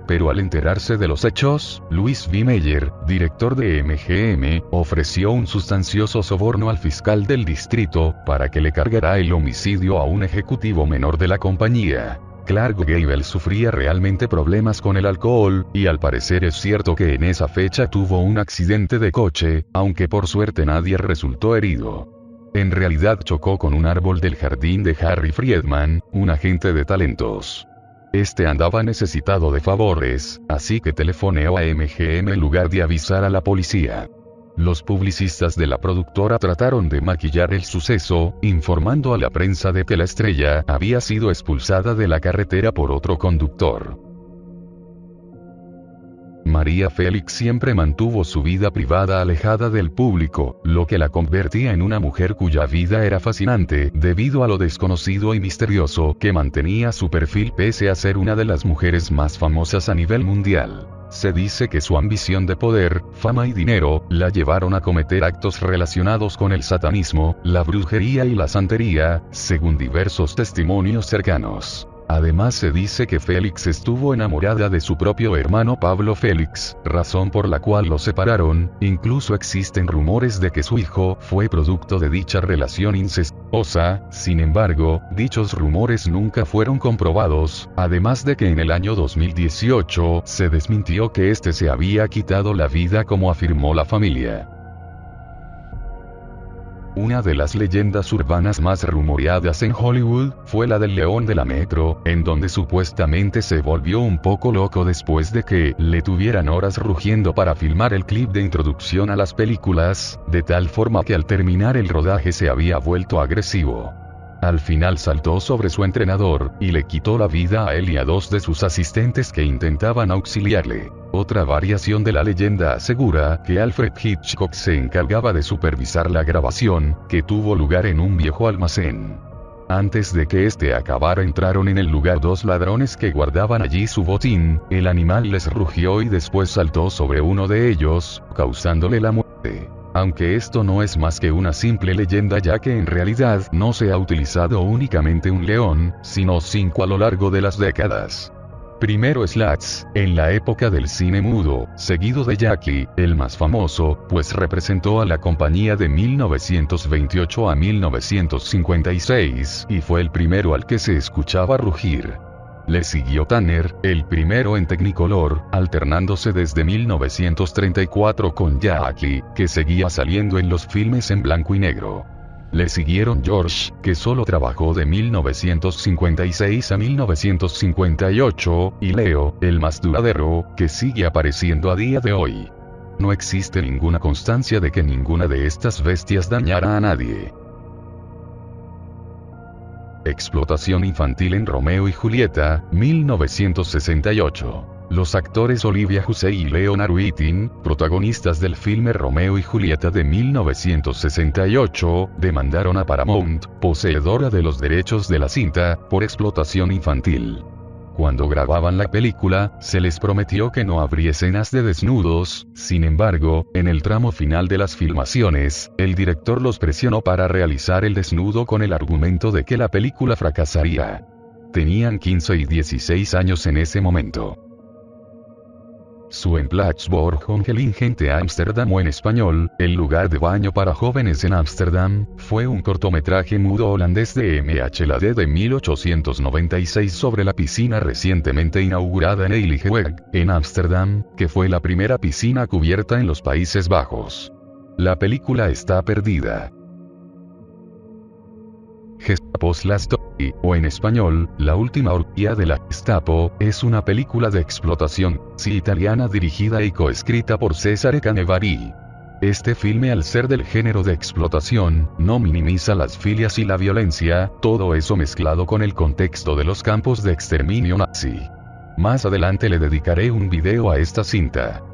Pero al enterarse de los hechos, Louis B. Meyer, director de MGM, ofreció un sustancioso soborno al fiscal del distrito, para que le cargara el homicidio a un ejecutivo menor de la compañía. Clark Gable sufría realmente problemas con el alcohol, y al parecer es cierto que en esa fecha tuvo un accidente de coche, aunque por suerte nadie resultó herido. En realidad chocó con un árbol del jardín de Harry Friedman, un agente de talentos. Este andaba necesitado de favores, así que telefoneó a MGM en lugar de avisar a la policía. Los publicistas de la productora trataron de maquillar el suceso, informando a la prensa de que la estrella había sido expulsada de la carretera por otro conductor. María Félix siempre mantuvo su vida privada alejada del público, lo que la convertía en una mujer cuya vida era fascinante debido a lo desconocido y misterioso que mantenía su perfil pese a ser una de las mujeres más famosas a nivel mundial. Se dice que su ambición de poder, fama y dinero, la llevaron a cometer actos relacionados con el satanismo, la brujería y la santería, según diversos testimonios cercanos. Además se dice que Félix estuvo enamorada de su propio hermano Pablo Félix, razón por la cual los separaron. Incluso existen rumores de que su hijo fue producto de dicha relación incestuosa. Sin embargo, dichos rumores nunca fueron comprobados, además de que en el año 2018 se desmintió que este se había quitado la vida como afirmó la familia. Una de las leyendas urbanas más rumoreadas en Hollywood fue la del león de la metro, en donde supuestamente se volvió un poco loco después de que le tuvieran horas rugiendo para filmar el clip de introducción a las películas, de tal forma que al terminar el rodaje se había vuelto agresivo. Al final saltó sobre su entrenador, y le quitó la vida a él y a 2 de sus asistentes que intentaban auxiliarle. Otra variación de la leyenda asegura que Alfred Hitchcock se encargaba de supervisar la grabación, que tuvo lugar en un viejo almacén. Antes de que este acabara entraron en el lugar 2 ladrones que guardaban allí su botín, el animal les rugió y después saltó sobre uno de ellos, causándole la muerte. Aunque esto no es más que una simple leyenda ya que en realidad no se ha utilizado únicamente un león, sino 5 a lo largo de las décadas. Primero Slats, en la época del cine mudo, seguido de Jackie, el más famoso, pues representó a la compañía de 1928 a 1956, y fue el primero al que se escuchaba rugir. Le siguió Tanner, el primero en Technicolor, alternándose desde 1934 con Jackie, que seguía saliendo en los filmes en blanco y negro. Le siguieron George, que solo trabajó de 1956 a 1958, y Leo, el más duradero, que sigue apareciendo a día de hoy. No existe ninguna constancia de que ninguna de estas bestias dañara a nadie. Explotación infantil en Romeo y Julieta, 1968. Los actores Olivia Hussey y Leonard Whiting, protagonistas del filme Romeo y Julieta de 1968, demandaron a Paramount, poseedora de los derechos de la cinta, por explotación infantil. Cuando grababan la película, se les prometió que no habría escenas de desnudos, sin embargo, en el tramo final de las filmaciones, el director los presionó para realizar el desnudo con el argumento de que la película fracasaría. Tenían 15 y 16 años en ese momento. Zwemblatsborgongelen te Ámsterdam o en español, El lugar de baño para jóvenes en Ámsterdam, fue un cortometraje mudo holandés de MHLAD de 1896 sobre la piscina recientemente inaugurada en Eiligeweg, en Ámsterdam, que fue la primera piscina cubierta en los Países Bajos. La película está perdida. Gestapo's Last Story, o en español, La última orgía de la Gestapo, es una película de explotación italiana dirigida y coescrita por Cesare Canevari. Este filme, al ser del género de explotación, no minimiza las filias y la violencia, todo eso mezclado con el contexto de los campos de exterminio nazi. Más adelante le dedicaré un video a esta cinta.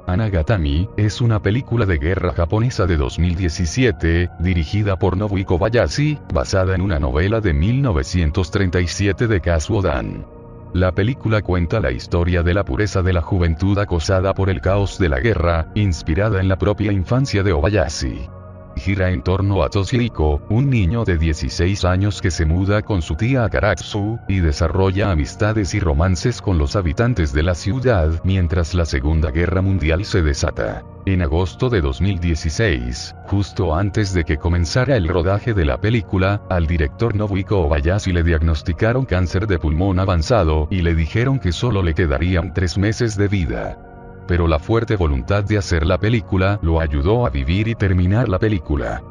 Anagatami, es una película de guerra japonesa de 2017, dirigida por Nobuo Kobayashi, basada en una novela de 1937 de Kazuo Dan. La película cuenta la historia de la pureza de la juventud acosada por el caos de la guerra, inspirada en la propia infancia de Obayashi. Gira en torno a Toshihiko, un niño de 16 años que se muda con su tía a Karatsu, y desarrolla amistades y romances con los habitantes de la ciudad mientras la Segunda Guerra Mundial se desata. En agosto de 2016, justo antes de que comenzara el rodaje de la película, al director Nobuo Kobayashi le diagnosticaron cáncer de pulmón avanzado y le dijeron que solo le quedarían 3 meses de vida. Pero la fuerte voluntad de hacer la película lo ayudó a vivir y terminar la película.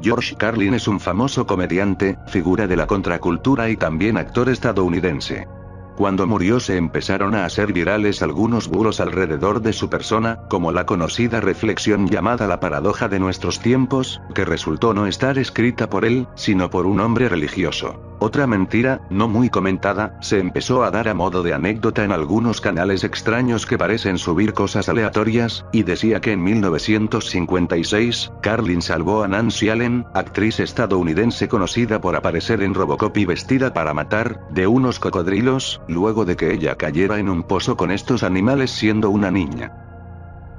George Carlin es un famoso comediante, figura de la contracultura y también actor estadounidense. Cuando murió se empezaron a hacer virales algunos bulos alrededor de su persona, como la conocida reflexión llamada La paradoja de nuestros tiempos, que resultó no estar escrita por él, sino por un hombre religioso. Otra mentira, no muy comentada, se empezó a dar a modo de anécdota en algunos canales extraños que parecen subir cosas aleatorias, y decía que en 1956, Carlin salvó a Nancy Allen, actriz estadounidense conocida por aparecer en Robocop y vestida para matar, de unos cocodrilos, luego de que ella cayera en un pozo con estos animales siendo una niña.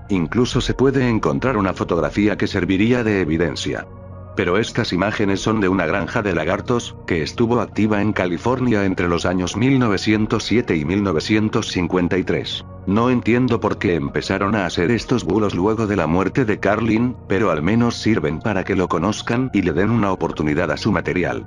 Incluso se puede encontrar una fotografía que serviría de evidencia. Pero estas imágenes son de una granja de lagartos, que estuvo activa en California entre los años 1907 y 1953. No entiendo por qué empezaron a hacer estos bulos luego de la muerte de Carlin, pero al menos sirven para que lo conozcan y le den una oportunidad a su material.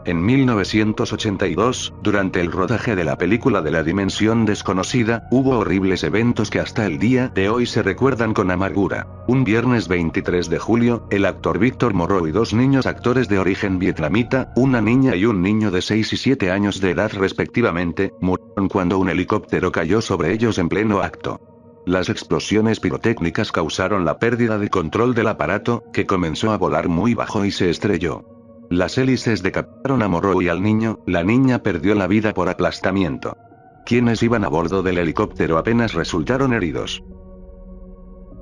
En 1982, durante el rodaje de la película de La Dimensión Desconocida, hubo horribles eventos que hasta el día de hoy se recuerdan con amargura. Un viernes 23 de julio, el actor Victor Morrow y 2 niños actores de origen vietnamita, una niña y un niño de 6 y 7 años de edad respectivamente, murieron cuando un helicóptero cayó sobre ellos en pleno acto. Las explosiones pirotécnicas causaron la pérdida de control del aparato, que comenzó a volar muy bajo y se estrelló. Las hélices decapitaron a Morrow y al niño, la niña perdió la vida por aplastamiento. Quienes iban a bordo del helicóptero apenas resultaron heridos.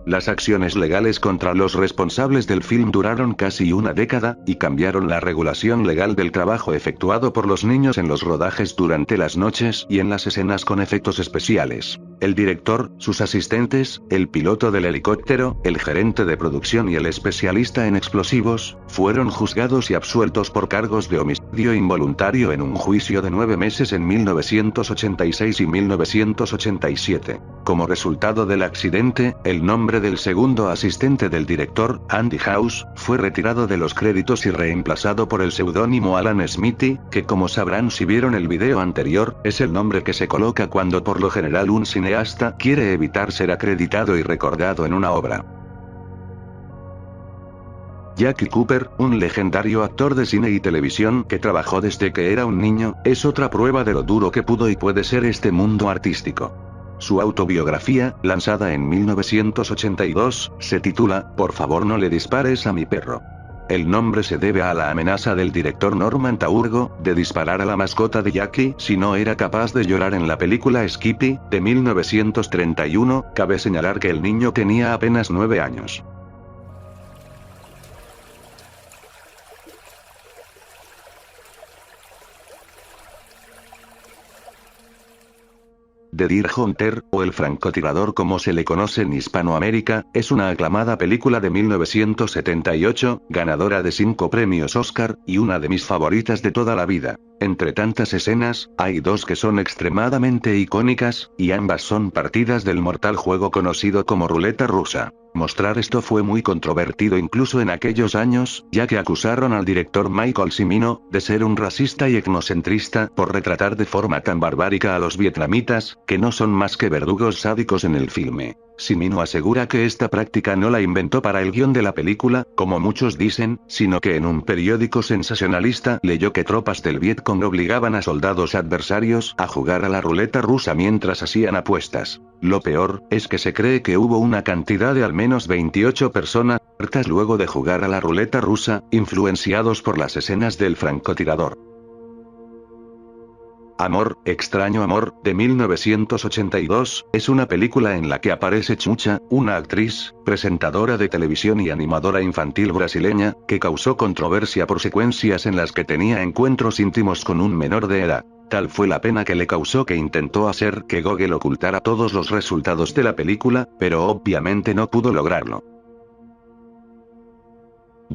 Las acciones legales contra los responsables del film duraron casi una década, y cambiaron la regulación legal del trabajo efectuado por los niños en los rodajes durante las noches y en las escenas con efectos especiales. El director, sus asistentes, el piloto del helicóptero, el gerente de producción y el especialista en explosivos, fueron juzgados y absueltos por cargos de homicidio involuntario en un juicio de 9 meses en 1986 y 1987. Como resultado del accidente, el nombre del segundo asistente del director, Andy House, fue retirado de los créditos y reemplazado por el seudónimo Alan Smithy, que como sabrán si vieron el video anterior, es el nombre que se coloca cuando por lo general un cineasta quiere evitar ser acreditado y recordado en una obra. Jackie Cooper, un legendario actor de cine y televisión que trabajó desde que era un niño, es otra prueba de lo duro que pudo y puede ser este mundo artístico. Su autobiografía, lanzada en 1982, se titula Por favor no le dispares a mi perro. El nombre se debe a la amenaza del director Norman Taurgo, de disparar a la mascota de Jackie si no era capaz de llorar en la película Skippy, de 1931, cabe señalar que el niño tenía apenas 9 años. The Deer Hunter, o El francotirador como se le conoce en Hispanoamérica, es una aclamada película de 1978, ganadora de 5 premios Oscar, y una de mis favoritas de toda la vida. Entre tantas escenas, hay 2 que son extremadamente icónicas, y ambas son partidas del mortal juego conocido como ruleta rusa. Mostrar esto fue muy controvertido incluso en aquellos años, ya que acusaron al director Michael Cimino, de ser un racista y etnocentrista, por retratar de forma tan barbárica a los vietnamitas, que no son más que verdugos sádicos en el filme. Cimino asegura que esta práctica no la inventó para el guión de la película, como muchos dicen, sino que en un periódico sensacionalista leyó que tropas del Vietcong obligaban a soldados adversarios a jugar a la ruleta rusa mientras hacían apuestas. Lo peor, es que se cree que hubo una cantidad de al menos 28 personas muertas luego de jugar a la ruleta rusa, influenciados por las escenas del francotirador. Amor, extraño amor, de 1982, es una película en la que aparece Xuxa, una actriz, presentadora de televisión y animadora infantil brasileña, que causó controversia por secuencias en las que tenía encuentros íntimos con un menor de edad. Tal fue la pena que le causó que intentó hacer que Google ocultara todos los resultados de la película, pero obviamente no pudo lograrlo.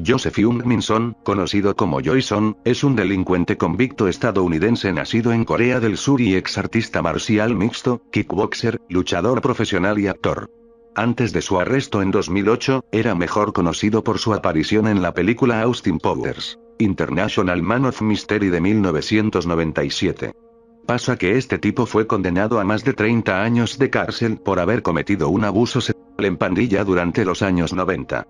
Joseph Young Min Son, conocido como Joy Son, es un delincuente convicto estadounidense nacido en Corea del Sur y ex artista marcial mixto, kickboxer, luchador profesional y actor. Antes de su arresto en 2008, era mejor conocido por su aparición en la película Austin Powers International Man of Mystery de 1997. Pasa que este tipo fue condenado a más de 30 años de cárcel por haber cometido un abuso sexual en pandilla durante los años 90.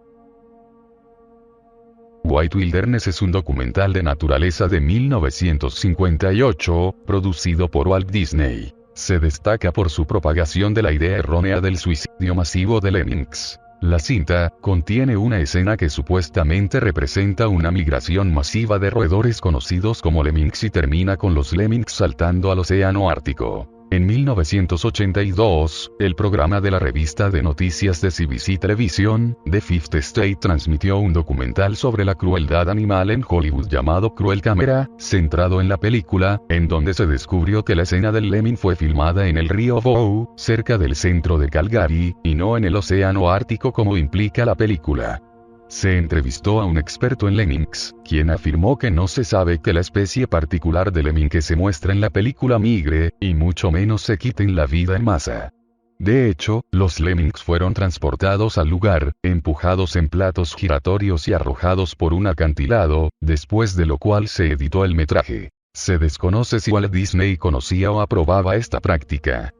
White Wilderness es un documental de naturaleza de 1958, producido por Walt Disney. Se destaca por su propagación de la idea errónea del suicidio masivo de lemmings. La cinta contiene una escena que supuestamente representa una migración masiva de roedores conocidos como lemmings y termina con los lemmings saltando al océano Ártico. En 1982, el programa de la revista de noticias de CBC Television, The Fifth Estate, transmitió un documental sobre la crueldad animal en Hollywood llamado Cruel Camera, centrado en la película, en donde se descubrió que la escena del lemming fue filmada en el río Bow, cerca del centro de Calgary, y no en el océano Ártico como implica la película. Se entrevistó a un experto en lemmings, quien afirmó que no se sabe que la especie particular de lemming que se muestra en la película migre, y mucho menos se quiten la vida en masa. De hecho, los lemmings fueron transportados al lugar, empujados en platos giratorios y arrojados por un acantilado, después de lo cual se editó el metraje. Se desconoce si Walt Disney conocía o aprobaba esta práctica.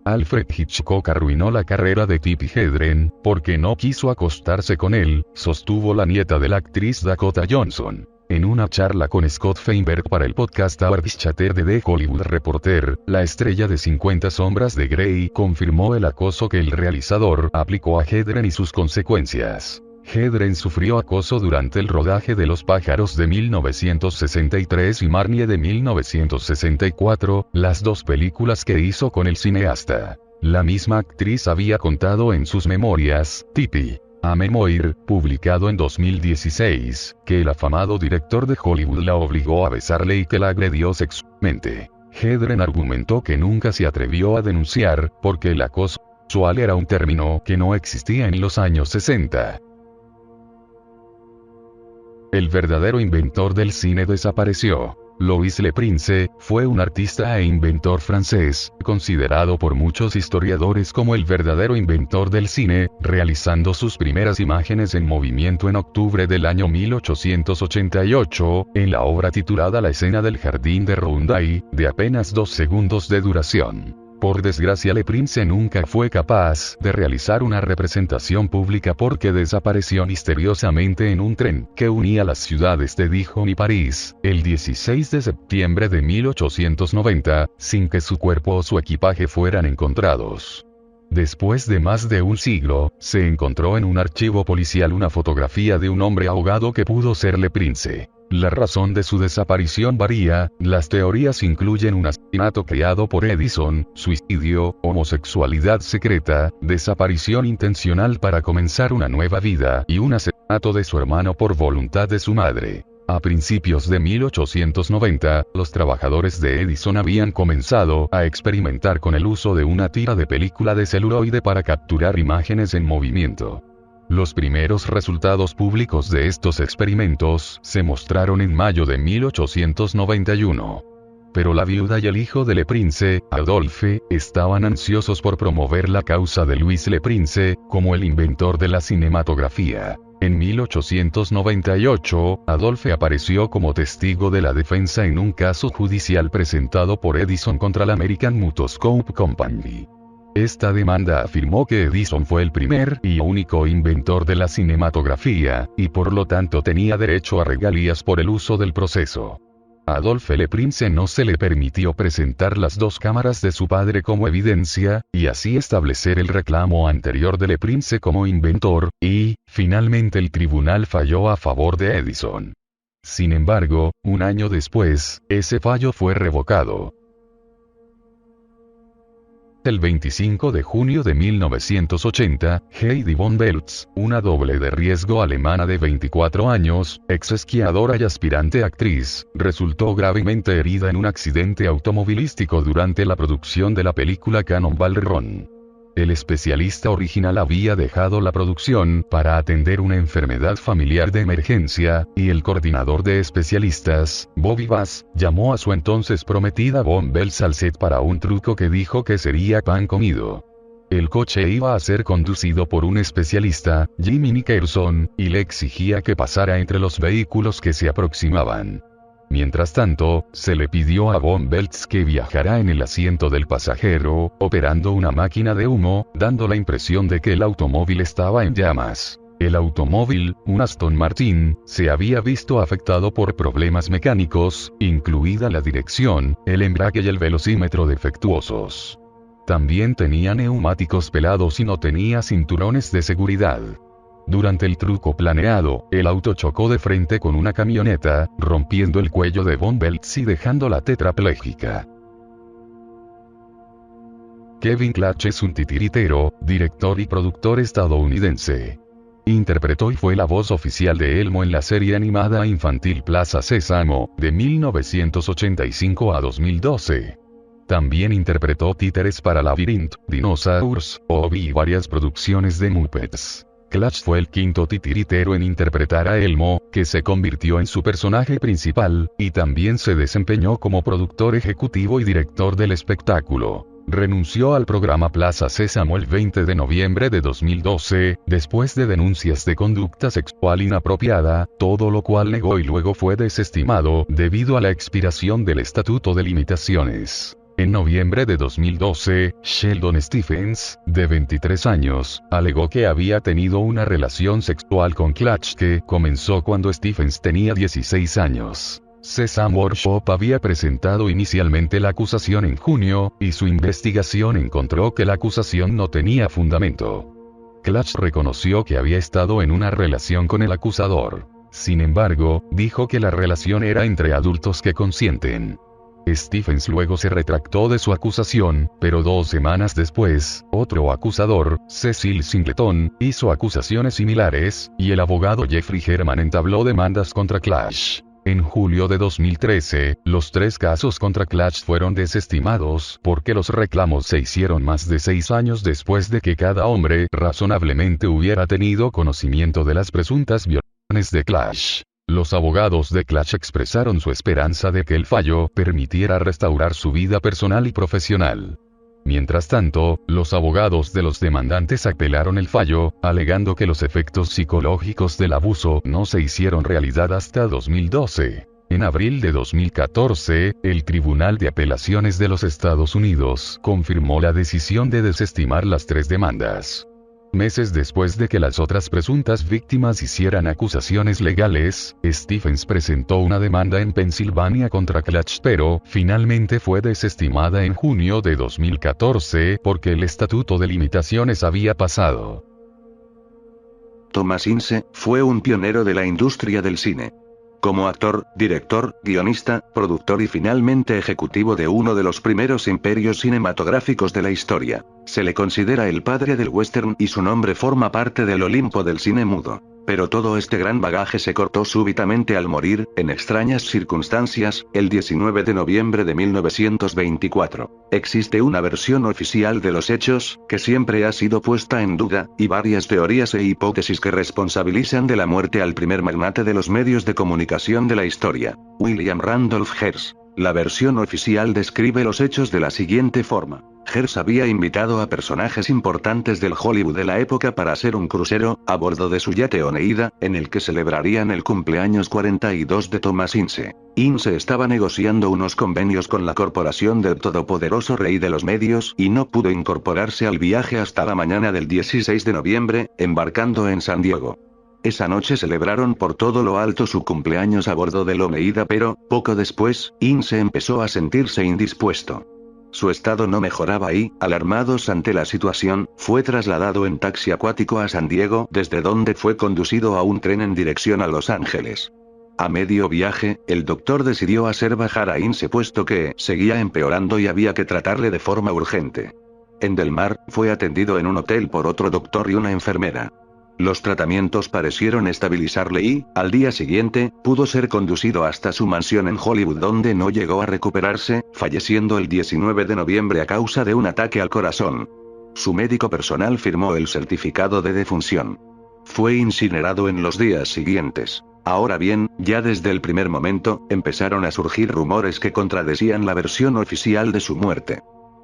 Alfred Hitchcock arruinó la carrera de Tippi Hedren, porque no quiso acostarse con él, sostuvo la nieta de la actriz Dakota Johnson. En una charla con Scott Feinberg para el podcast Hours Chatter de The Hollywood Reporter, la estrella de 50 sombras de Grey confirmó el acoso que el realizador aplicó a Hedren y sus consecuencias. Hedren sufrió acoso durante el rodaje de Los pájaros de 1963 y Marnie de 1964, las 2 películas que hizo con el cineasta. La misma actriz había contado en sus memorias, Tippi, a Memoir, publicado en 2016, que el afamado director de Hollywood la obligó a besarle y que la agredió sexualmente. Hedren argumentó que nunca se atrevió a denunciar, porque el acoso sexual era un término que no existía en los años 60. El verdadero inventor del cine desapareció. Louis Le Prince fue un artista e inventor francés, considerado por muchos historiadores como el verdadero inventor del cine, realizando sus primeras imágenes en movimiento en octubre del año 1888, en la obra titulada La escena del jardín de Roudaille, de apenas 2 segundos de duración. Por desgracia, Le Prince nunca fue capaz de realizar una representación pública porque desapareció misteriosamente en un tren que unía las ciudades de Dijon y París, el 16 de septiembre de 1890, sin que su cuerpo o su equipaje fueran encontrados. Después de más de un siglo, se encontró en un archivo policial una fotografía de un hombre ahogado que pudo ser Le Prince. La razón de su desaparición varía, las teorías incluyen un asesinato creado por Edison, suicidio, homosexualidad secreta, desaparición intencional para comenzar una nueva vida y un asesinato de su hermano por voluntad de su madre. A principios de 1890, los trabajadores de Edison habían comenzado a experimentar con el uso de una tira de película de celuloide para capturar imágenes en movimiento. Los primeros resultados públicos de estos experimentos se mostraron en mayo de 1891. Pero la viuda y el hijo de Le Prince, Adolphe, estaban ansiosos por promover la causa de Louis Le Prince, como el inventor de la cinematografía. En 1898, Adolphe apareció como testigo de la defensa en un caso judicial presentado por Edison contra la American Mutoscope Company. Esta demanda afirmó que Edison fue el primer y único inventor de la cinematografía, y por lo tanto tenía derecho a regalías por el uso del proceso. A Adolphe Le Prince no se le permitió presentar las dos cámaras de su padre como evidencia, y así establecer el reclamo anterior de Le Prince como inventor, y, finalmente el tribunal falló a favor de Edison. Sin embargo, un año después, ese fallo fue revocado. El 25 de junio de 1980, Heidi von Beltz, una doble de riesgo alemana de 24 años, ex esquiadora y aspirante actriz, resultó gravemente herida en un accidente automovilístico durante la producción de la película Cannonball Run. El especialista original había dejado la producción para atender una enfermedad familiar de emergencia, y el coordinador de especialistas, Bobby Bass, llamó a su entonces prometida von Beltz al set para un truco que dijo que sería pan comido. El coche iba a ser conducido por un especialista, Jimmy Nickerson, y le exigía que pasara entre los vehículos que se aproximaban. Mientras tanto, se le pidió a von Beltz que viajara en el asiento del pasajero, operando una máquina de humo, dando la impresión de que el automóvil estaba en llamas. El automóvil, un Aston Martin, se había visto afectado por problemas mecánicos, incluida la dirección, el embrague y el velocímetro defectuosos. También tenía neumáticos pelados y no tenía cinturones de seguridad. Durante el truco planeado, el auto chocó de frente con una camioneta, rompiendo el cuello de von Beltz y dejándola tetrapléjica. Kevin Clash es un titiritero, director y productor estadounidense. Interpretó y fue la voz oficial de Elmo en la serie animada infantil Plaza Sésamo, de 1985 a 2012. También interpretó títeres para Labyrinth, Dinosaurs, Obi y varias producciones de Muppets. Clash fue el quinto titiritero en interpretar a Elmo, que se convirtió en su personaje principal, y también se desempeñó como productor ejecutivo y director del espectáculo. Renunció al programa Plaza Sésamo el 20 de noviembre de 2012, después de denuncias de conducta sexual inapropiada, todo lo cual negó y luego fue desestimado debido a la expiración del Estatuto de Limitaciones. En noviembre de 2012, Sheldon Stephens, de 23 años, alegó que había tenido una relación sexual con Clash que comenzó cuando Stephens tenía 16 años. Sesame Workshop había presentado inicialmente la acusación en junio, y su investigación encontró que la acusación no tenía fundamento. Clash reconoció que había estado en una relación con el acusador. Sin embargo, dijo que la relación era entre adultos que consienten. Stephens luego se retractó de su acusación, pero 2 semanas después, otro acusador, Cecil Singleton, hizo acusaciones similares, y el abogado Jeffrey Herman entabló demandas contra Clash. En julio de 2013, los 3 casos contra Clash fueron desestimados porque los reclamos se hicieron más de 6 años después de que cada hombre razonablemente hubiera tenido conocimiento de las presuntas violaciones de Clash. Los abogados de Clash expresaron su esperanza de que el fallo permitiera restaurar su vida personal y profesional. Mientras tanto, los abogados de los demandantes apelaron el fallo, alegando que los efectos psicológicos del abuso no se hicieron realidad hasta 2012. En abril de 2014, el Tribunal de Apelaciones de los Estados Unidos confirmó la decisión de desestimar las 3 demandas. Meses después de que las otras presuntas víctimas hicieran acusaciones legales, Stephens presentó una demanda en Pensilvania contra Clash, pero finalmente fue desestimada en junio de 2014 porque el Estatuto de Limitaciones había pasado. Thomas Ince fue un pionero de la industria del cine. Como actor, director, guionista, productor y finalmente ejecutivo de uno de los primeros imperios cinematográficos de la historia, se le considera el padre del western y su nombre forma parte del Olimpo del cine mudo. Pero todo este gran bagaje se cortó súbitamente al morir, en extrañas circunstancias, el 19 de noviembre de 1924. Existe una versión oficial de los hechos, que siempre ha sido puesta en duda, y varias teorías e hipótesis que responsabilizan de la muerte al primer magnate de los medios de comunicación de la historia, William Randolph Hearst. La versión oficial describe los hechos de la siguiente forma. Hearst había invitado a personajes importantes del Hollywood de la época para hacer un crucero, a bordo de su yate Oneida, en el que celebrarían el cumpleaños 42 de Thomas Ince. Ince estaba negociando unos convenios con la corporación del todopoderoso rey de los medios y no pudo incorporarse al viaje hasta la mañana del 16 de noviembre, embarcando en San Diego. Esa noche celebraron por todo lo alto su cumpleaños a bordo del Oneida, pero, poco después, Ince empezó a sentirse indispuesto. Su estado no mejoraba y, alarmados ante la situación, fue trasladado en taxi acuático a San Diego, desde donde fue conducido a un tren en dirección a Los Ángeles. A medio viaje, el doctor decidió hacer bajar a Ince puesto que seguía empeorando y había que tratarle de forma urgente. En Del Mar, fue atendido en un hotel por otro doctor y una enfermera. Los tratamientos parecieron estabilizarle y, al día siguiente, pudo ser conducido hasta su mansión en Hollywood donde no llegó a recuperarse, falleciendo el 19 de noviembre a causa de un ataque al corazón. Su médico personal firmó el certificado de defunción. Fue incinerado en los días siguientes. Ahora bien, ya desde el primer momento, empezaron a surgir rumores que contradecían la versión oficial de su muerte.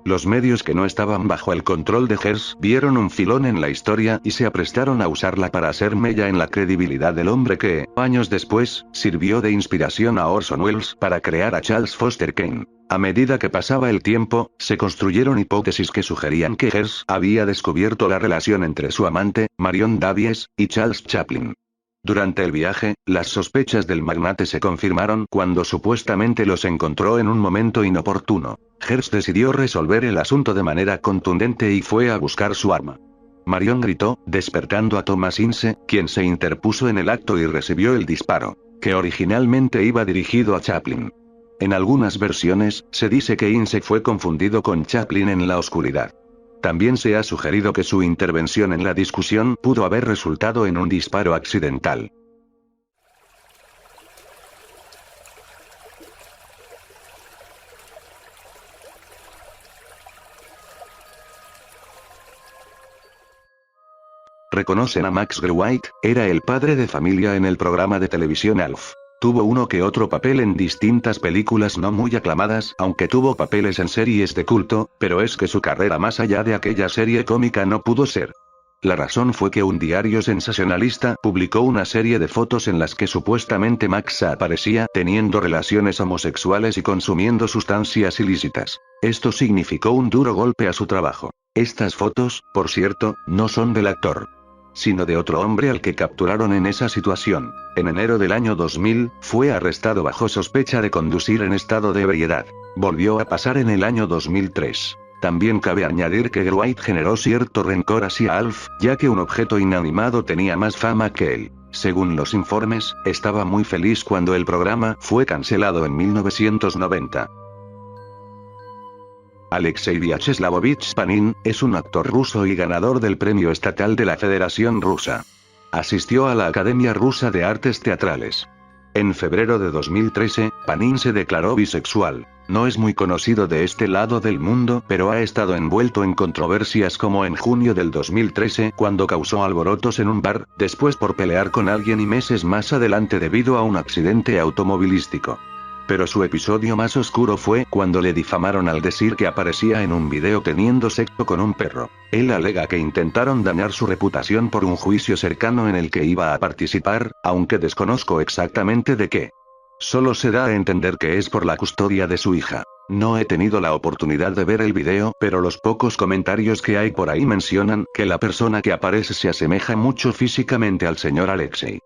Los medios que no estaban bajo el control de Hearst vieron un filón en la historia y se aprestaron a usarla para hacer mella en la credibilidad del hombre que, años después, sirvió de inspiración a Orson Welles para crear a Charles Foster Kane. A medida que pasaba el tiempo, se construyeron hipótesis que sugerían que Hearst había descubierto la relación entre su amante, Marion Davies, y Charles Chaplin. Durante el viaje, las sospechas del magnate se confirmaron cuando supuestamente los encontró en un momento inoportuno. Hearst decidió resolver el asunto de manera contundente y fue a buscar su arma. Marion gritó, despertando a Thomas Ince, quien se interpuso en el acto y recibió el disparo, que originalmente iba dirigido a Chaplin. En algunas versiones, se dice que Ince fue confundido con Chaplin en la oscuridad. También se ha sugerido que su intervención en la discusión pudo haber resultado en un disparo accidental. Reconocen a Max Gerwhite, era el padre de familia en el programa de televisión Alf. Tuvo uno que otro papel en distintas películas no muy aclamadas, aunque tuvo papeles en series de culto, pero es que su carrera más allá de aquella serie cómica no pudo ser. La razón fue que un diario sensacionalista publicó una serie de fotos en las que supuestamente Max aparecía teniendo relaciones homosexuales y consumiendo sustancias ilícitas. Esto significó un duro golpe a su trabajo. Estas fotos, por cierto, no son del actor, sino de otro hombre al que capturaron en esa situación. En enero del año 2000, fue arrestado bajo sospecha de conducir en estado de ebriedad. Volvió a pasar en el año 2003. También cabe añadir que Gerwhite generó cierto rencor hacia Alf, ya que un objeto inanimado tenía más fama que él. Según los informes, estaba muy feliz cuando el programa fue cancelado en 1990. Alexei Vyacheslavovich Panin, es un actor ruso y ganador del premio estatal de la Federación Rusa. Asistió a la Academia Rusa de Artes Teatrales. En febrero de 2013, Panin se declaró bisexual. No es muy conocido de este lado del mundo, pero ha estado envuelto en controversias como en junio del 2013, cuando causó alborotos en un bar, después por pelear con alguien y meses más adelante debido a un accidente automovilístico. Pero su episodio más oscuro fue cuando le difamaron al decir que aparecía en un video teniendo sexo con un perro. Él alega que intentaron dañar su reputación por un juicio cercano en el que iba a participar, aunque desconozco exactamente de qué. Solo se da a entender que es por la custodia de su hija. No he tenido la oportunidad de ver el video, pero los pocos comentarios que hay por ahí mencionan que la persona que aparece se asemeja mucho físicamente al señor Alexei.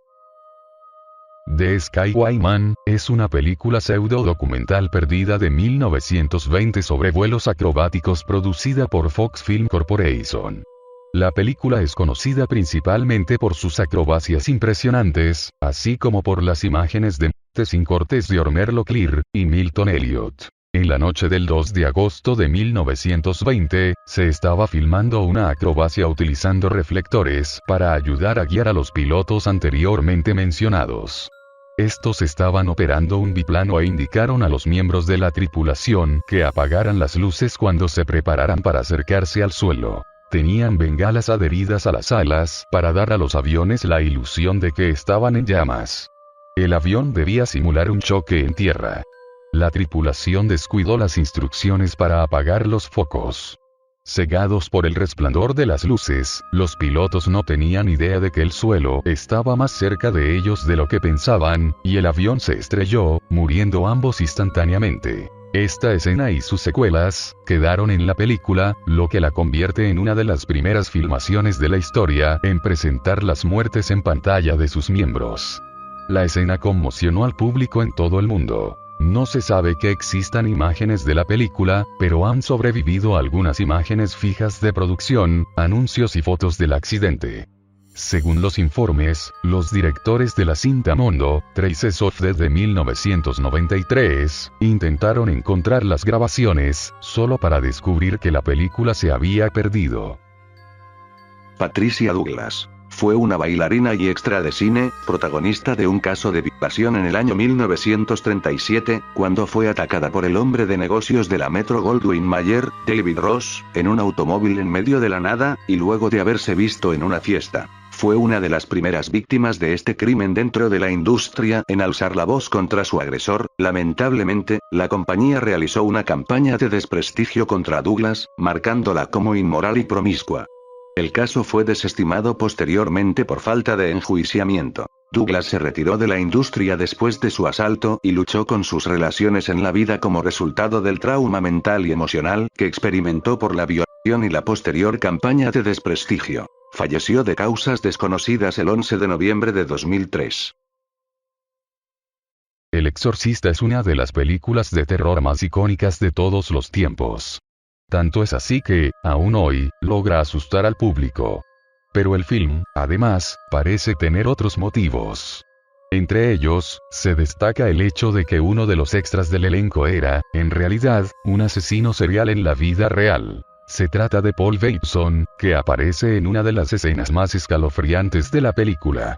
The Skywayman, es una película pseudo-documental perdida de 1920 sobre vuelos acrobáticos producida por Fox Film Corporation. La película es conocida principalmente por sus acrobacias impresionantes, así como por las imágenes de muertes sin cortes de Homer Locklear y Milton Elliot. En la noche del 2 de agosto de 1920, se estaba filmando una acrobacia utilizando reflectores para ayudar a guiar a los pilotos anteriormente mencionados. Estos estaban operando un biplano e indicaron a los miembros de la tripulación que apagaran las luces cuando se prepararan para acercarse al suelo. Tenían bengalas adheridas a las alas para dar a los aviones la ilusión de que estaban en llamas. El avión debía simular un choque en tierra. La tripulación descuidó las instrucciones para apagar los focos. Cegados por el resplandor de las luces, los pilotos no tenían idea de que el suelo estaba más cerca de ellos de lo que pensaban, y el avión se estrelló, muriendo ambos instantáneamente. Esta escena y sus secuelas quedaron en la película, lo que la convierte en una de las primeras filmaciones de la historia en presentar las muertes en pantalla de sus miembros. La escena conmocionó al público en todo el mundo. No se sabe que existan imágenes de la película, pero han sobrevivido algunas imágenes fijas de producción, anuncios y fotos del accidente. Según los informes, los directores de la cinta Mondo, Traces of Death de 1993, intentaron encontrar las grabaciones, solo para descubrir que la película se había perdido. Patricia Douglas fue una bailarina y extra de cine, protagonista de un caso de violación en el año 1937, cuando fue atacada por el hombre de negocios de la Metro-Goldwyn-Mayer, David Ross, en un automóvil en medio de la nada, y luego de haberse visto en una fiesta. Fue una de las primeras víctimas de este crimen dentro de la industria en alzar la voz contra su agresor. Lamentablemente, la compañía realizó una campaña de desprestigio contra Douglas, marcándola como inmoral y promiscua. El caso fue desestimado posteriormente por falta de enjuiciamiento. Douglas se retiró de la industria después de su asalto y luchó con sus relaciones en la vida como resultado del trauma mental y emocional que experimentó por la violación y la posterior campaña de desprestigio. Falleció de causas desconocidas el 11 de noviembre de 2003. El Exorcista es una de las películas de terror más icónicas de todos los tiempos. Tanto es así que, aún hoy, logra asustar al público. Pero el film, además, parece tener otros motivos. Entre ellos, se destaca el hecho de que uno de los extras del elenco era, en realidad, un asesino serial en la vida real. Se trata de Paul Bateson, que aparece en una de las escenas más escalofriantes de la película.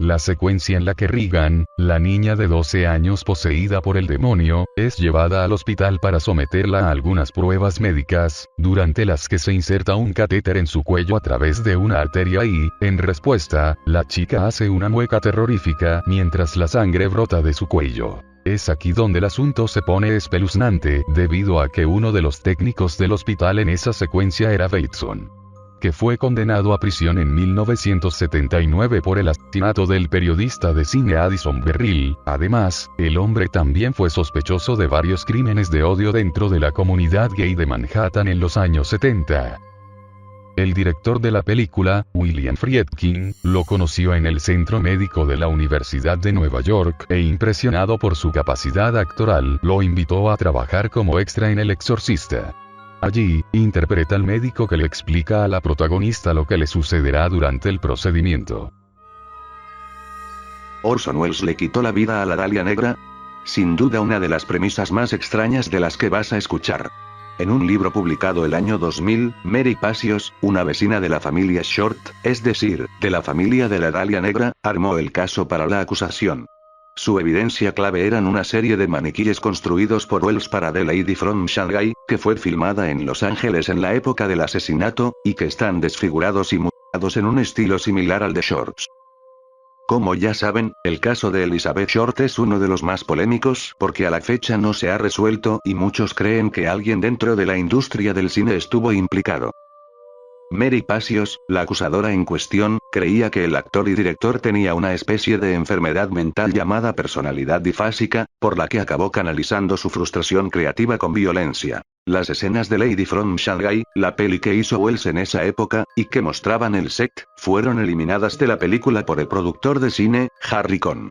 La secuencia en la que Regan, la niña de 12 años poseída por el demonio, es llevada al hospital para someterla a algunas pruebas médicas, durante las que se inserta un catéter en su cuello a través de una arteria y, en respuesta, la chica hace una mueca terrorífica mientras la sangre brota de su cuello. Es aquí donde el asunto se pone espeluznante, debido a que uno de los técnicos del hospital en esa secuencia era Bateson, que fue condenado a prisión en 1979 por el asesinato del periodista de cine Addison Merrill. Además, el hombre también fue sospechoso de varios crímenes de odio dentro de la comunidad gay de Manhattan en los años 70. El director de la película, William Friedkin, lo conoció en el centro médico de la Universidad de Nueva York, e impresionado por su capacidad actoral, lo invitó a trabajar como extra en El Exorcista. Allí, interpreta al médico que le explica a la protagonista lo que le sucederá durante el procedimiento. ¿Orson Welles le quitó la vida a la Dalia Negra? Sin duda una de las premisas más extrañas de las que vas a escuchar. En un libro publicado el año 2000, Mary Pacios, una vecina de la familia Short, es decir, de la familia de la Dalia Negra, armó el caso para la acusación. Su evidencia clave eran una serie de maniquíes construidos por Welles para The Lady from Shanghai, que fue filmada en Los Ángeles en la época del asesinato, y que están desfigurados y mutados en un estilo similar al de Shorts. Como ya saben, el caso de Elizabeth Short es uno de los más polémicos porque a la fecha no se ha resuelto y muchos creen que alguien dentro de la industria del cine estuvo implicado. Mary Pacios, la acusadora en cuestión, creía que el actor y director tenía una especie de enfermedad mental llamada personalidad difásica, por la que acabó canalizando su frustración creativa con violencia. Las escenas de Lady from Shanghai, la peli que hizo Welles en esa época, y que mostraban el set, fueron eliminadas de la película por el productor de cine, Harry Cohn.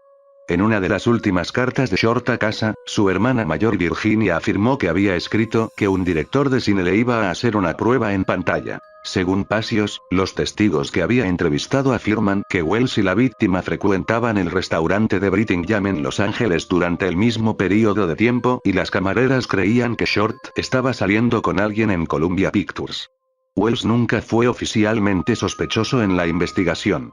En una de las últimas cartas de Short a casa, su hermana mayor Virginia afirmó que había escrito que un director de cine le iba a hacer una prueba en pantalla. Según Pacios, los testigos que había entrevistado afirman que Wells y la víctima frecuentaban el restaurante de Brittingham en Los Ángeles durante el mismo periodo de tiempo y las camareras creían que Short estaba saliendo con alguien en Columbia Pictures. Wells nunca fue oficialmente sospechoso en la investigación.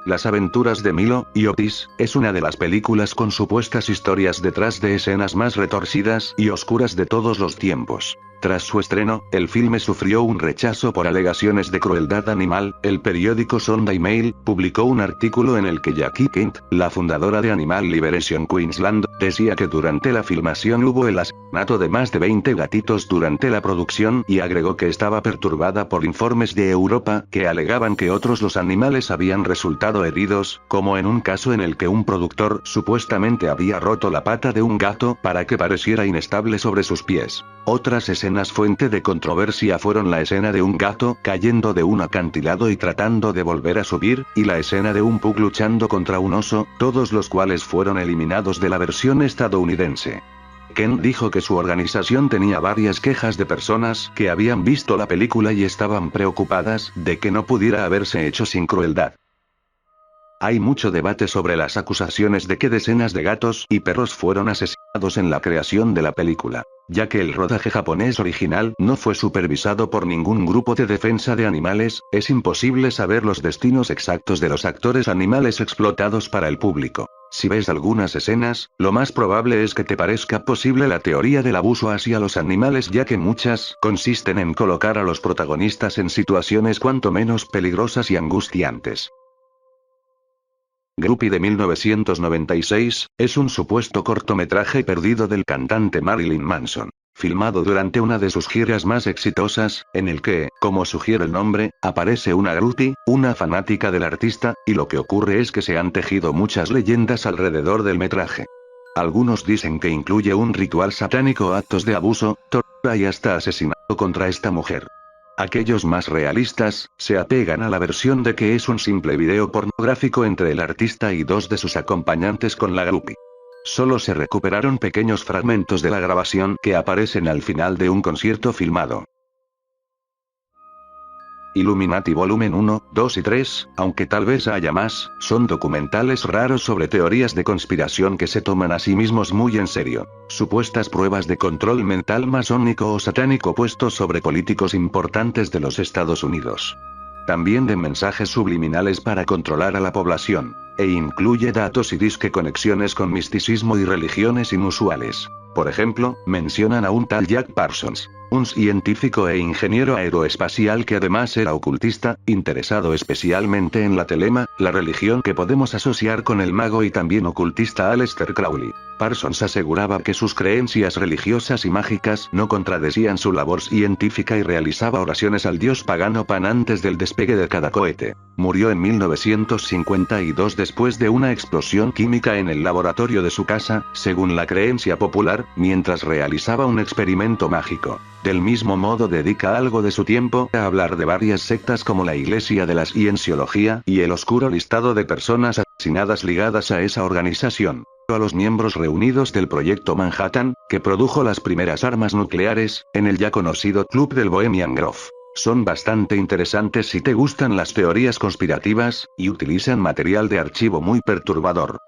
Las aventuras de Milo y Otis es una de las películas con supuestas historias detrás de escenas más retorcidas y oscuras de todos los tiempos. Tras su estreno, el filme sufrió un rechazo por alegaciones de crueldad animal. El periódico Sunday Mail publicó un artículo en el que Jackie Kent, la fundadora de Animal Liberation Queensland, decía que durante la filmación hubo el asesinato de más de 20 gatitos durante la producción y agregó que estaba perturbada por informes de Europa que alegaban que los animales habían resultado heridos, como en un caso en el que un productor supuestamente había roto la pata de un gato para que pareciera inestable sobre sus pies. Otras escenas fuente de controversia fueron la escena de un gato cayendo de un acantilado y tratando de volver a subir, y la escena de un pug luchando contra un oso, todos los cuales fueron eliminados de la versión estadounidense. Ken dijo que su organización tenía varias quejas de personas que habían visto la película y estaban preocupadas de que no pudiera haberse hecho sin crueldad. Hay mucho debate sobre las acusaciones de que decenas de gatos y perros fueron asesinados en la creación de la película, ya que el rodaje japonés original no fue supervisado por ningún grupo de defensa de animales. Es imposible saber los destinos exactos de los actores animales explotados para el público. Si ves algunas escenas, lo más probable es que te parezca posible la teoría del abuso hacia los animales, ya que muchas consisten en colocar a los protagonistas en situaciones cuanto menos peligrosas y angustiantes. Groupie de 1996, es un supuesto cortometraje perdido del cantante Marilyn Manson, filmado durante una de sus giras más exitosas, en el que, como sugiere el nombre, aparece una groupie, una fanática del artista, y lo que ocurre es que se han tejido muchas leyendas alrededor del metraje. Algunos dicen que incluye un ritual satánico, actos de abuso, tortura y hasta asesinato contra esta mujer. Aquellos más realistas, se apegan a la versión de que es un simple video pornográfico entre el artista y dos de sus acompañantes con la groupie. Solo se recuperaron pequeños fragmentos de la grabación que aparecen al final de un concierto filmado. Illuminati Volumen 1, 2 y 3, aunque tal vez haya más, son documentales raros sobre teorías de conspiración que se toman a sí mismos muy en serio. Supuestas pruebas de control mental masónico o satánico puestos sobre políticos importantes de los Estados Unidos. También de mensajes subliminales para controlar a la población, e incluye datos y disque conexiones con misticismo y religiones inusuales. Por ejemplo, mencionan a un tal Jack Parsons, un científico e ingeniero aeroespacial que además era ocultista, interesado especialmente en la telema, la religión que podemos asociar con el mago, y también ocultista Aleister Crowley. Parsons aseguraba que sus creencias religiosas y mágicas no contradecían su labor científica y realizaba oraciones al dios pagano Pan antes del despegue de cada cohete. Murió en 1952 después de una explosión química en el laboratorio de su casa, según la creencia popular, mientras realizaba un experimento mágico. Del mismo modo dedica algo de su tiempo a hablar de varias sectas como la Iglesia de la Cienciología y el oscuro listado de personas asesinadas ligadas a esa organización. A los miembros reunidos del Proyecto Manhattan, que produjo las primeras armas nucleares, en el ya conocido Club del Bohemian Grove. Son bastante interesantes si te gustan las teorías conspirativas, y utilizan material de archivo muy perturbador.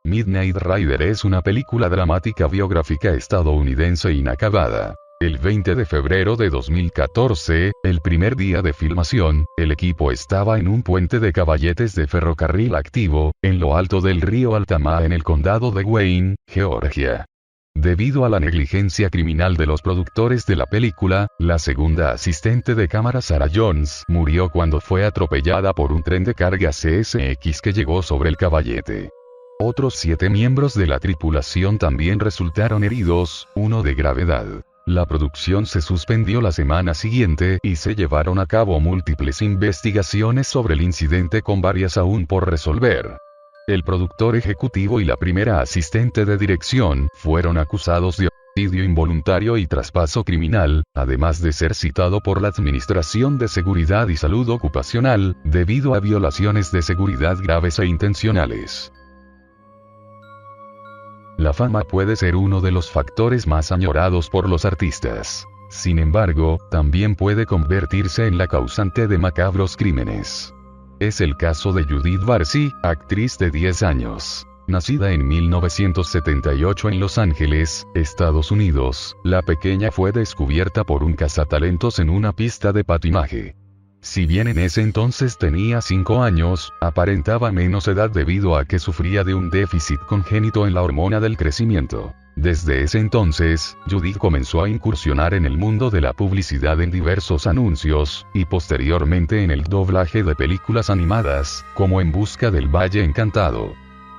Midnight Rider es una película dramática biográfica estadounidense inacabada. El 20 de febrero de 2014, el primer día de filmación, el equipo estaba en un puente de caballetes de ferrocarril activo, en lo alto del río Altamaha en el condado de Wayne, Georgia. Debido a la negligencia criminal de los productores de la película, la segunda asistente de cámara Sarah Jones murió cuando fue atropellada por un tren de carga CSX que llegó sobre el caballete. Otros 7 miembros de la tripulación también resultaron heridos, uno de gravedad. La producción se suspendió la semana siguiente y se llevaron a cabo múltiples investigaciones sobre el incidente con varias aún por resolver. El productor ejecutivo y la primera asistente de dirección fueron acusados de homicidio involuntario y traspaso criminal, además de ser citado por la Administración de Seguridad y Salud Ocupacional, debido a violaciones de seguridad graves e intencionales. La fama puede ser uno de los factores más añorados por los artistas. Sin embargo, también puede convertirse en la causante de macabros crímenes. Es el caso de Judith Barcy, actriz de 10 años. Nacida en 1978 en Los Ángeles, Estados Unidos, la pequeña fue descubierta por un cazatalentos en una pista de patinaje. Si bien en ese entonces tenía 5 años, aparentaba menos edad debido a que sufría de un déficit congénito en la hormona del crecimiento. Desde ese entonces, Judith comenzó a incursionar en el mundo de la publicidad en diversos anuncios, y posteriormente en el doblaje de películas animadas, como En Busca del Valle Encantado.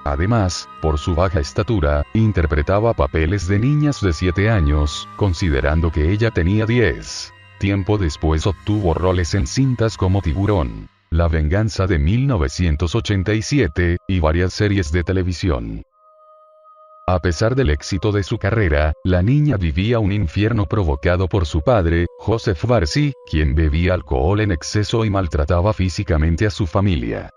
Además, por su baja estatura, interpretaba papeles de niñas de 7 años, considerando que ella tenía 10. Tiempo después obtuvo roles en cintas como Tiburón, La Venganza de 1987, y varias series de televisión. A pesar del éxito de su carrera, la niña vivía un infierno provocado por su padre, Joseph Barcy, quien bebía alcohol en exceso y maltrataba físicamente a su familia.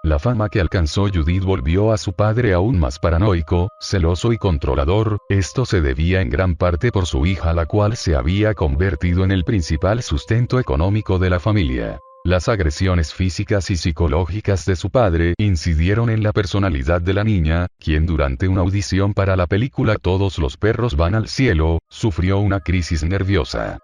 La fama que alcanzó Judith volvió a su padre aún más paranoico, celoso y controlador. Esto se debía en gran parte por su hija, la cual se había convertido en el principal sustento económico de la familia. Las agresiones físicas y psicológicas de su padre incidieron en la personalidad de la niña, quien durante una audición para la película Todos los perros van al cielo, sufrió una crisis nerviosa.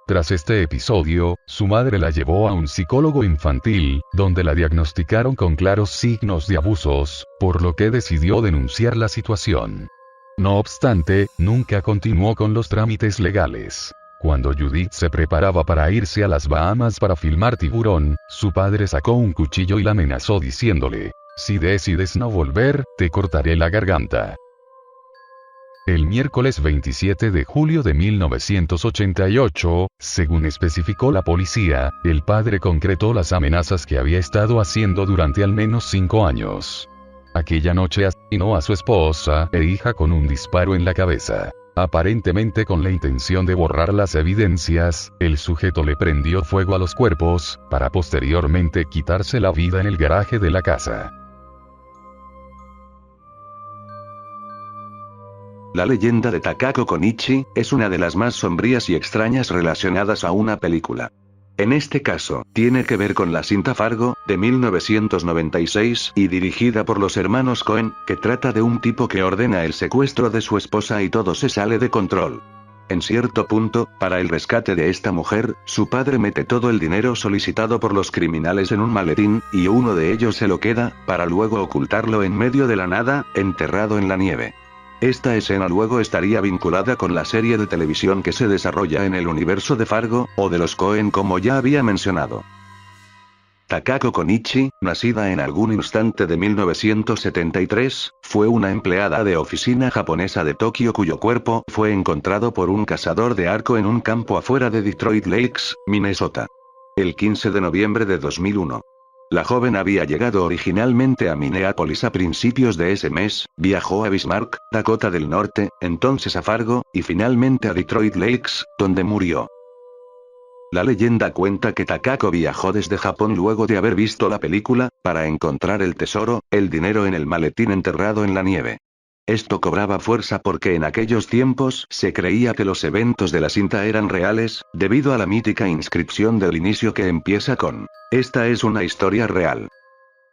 Tras este episodio, su madre la llevó a un psicólogo infantil, donde la diagnosticaron con claros signos de abusos, por lo que decidió denunciar la situación. No obstante, nunca continuó con los trámites legales. Cuando Judith se preparaba para irse a las Bahamas para filmar Tiburón, su padre sacó un cuchillo y la amenazó diciéndole: "Si decides no volver, te cortaré la garganta". El miércoles 27 de julio de 1988, según especificó la policía, el padre concretó las amenazas que había estado haciendo durante al menos 5 años. Aquella noche asesinó a su esposa e hija con un disparo en la cabeza. Aparentemente con la intención de borrar las evidencias, el sujeto le prendió fuego a los cuerpos, para posteriormente quitarse la vida en el garaje de la casa. La leyenda de Takako Konichi es una de las más sombrías y extrañas relacionadas a una película. En este caso, tiene que ver con la cinta Fargo, de 1996, y dirigida por los hermanos Coen, que trata de un tipo que ordena el secuestro de su esposa y todo se sale de control. En cierto punto, para el rescate de esta mujer, su padre mete todo el dinero solicitado por los criminales en un maletín, y uno de ellos se lo queda, para luego ocultarlo en medio de la nada, enterrado en la nieve. Esta escena luego estaría vinculada con la serie de televisión que se desarrolla en el universo de Fargo, o de los Coen como ya había mencionado. Takako Konichi, nacida en algún instante de 1973, fue una empleada de oficina japonesa de Tokio cuyo cuerpo fue encontrado por un cazador de arco en un campo afuera de Detroit Lakes, Minnesota. El 15 de noviembre de 2001. La joven había llegado originalmente a Minneapolis a principios de ese mes, viajó a Bismarck, Dakota del Norte, entonces a Fargo, y finalmente a Detroit Lakes, donde murió. La leyenda cuenta que Takako viajó desde Japón luego de haber visto la película, para encontrar el tesoro, el dinero en el maletín enterrado en la nieve. Esto cobraba fuerza porque en aquellos tiempos se creía que los eventos de la cinta eran reales, debido a la mítica inscripción del inicio que empieza con: "Esta es una historia real".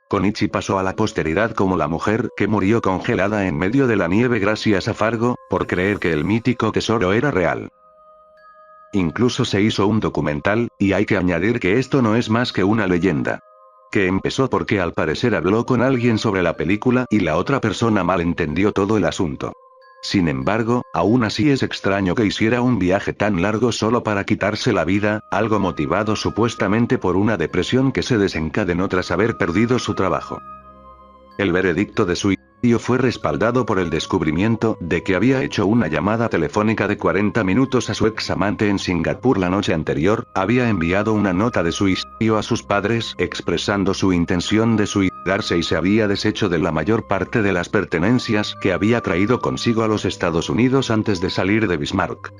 Konichi pasó a la posteridad como la mujer que murió congelada en medio de la nieve gracias a Fargo, por creer que el mítico tesoro era real. Incluso se hizo un documental, y hay que añadir que esto no es más que una leyenda. Que empezó porque al parecer habló con alguien sobre la película y la otra persona malentendió todo el asunto. Sin embargo, aún así es extraño que hiciera un viaje tan largo solo para quitarse la vida, algo motivado supuestamente por una depresión que se desencadenó tras haber perdido su trabajo. El veredicto de suicidio fue respaldado por el descubrimiento de que había hecho una llamada telefónica de 40 minutos a su examante en Singapur la noche anterior, había enviado una nota de suicidio a sus padres expresando su intención de suicidarse y se había deshecho de la mayor parte de las pertenencias que había traído consigo a los Estados Unidos antes de salir de Bismarck.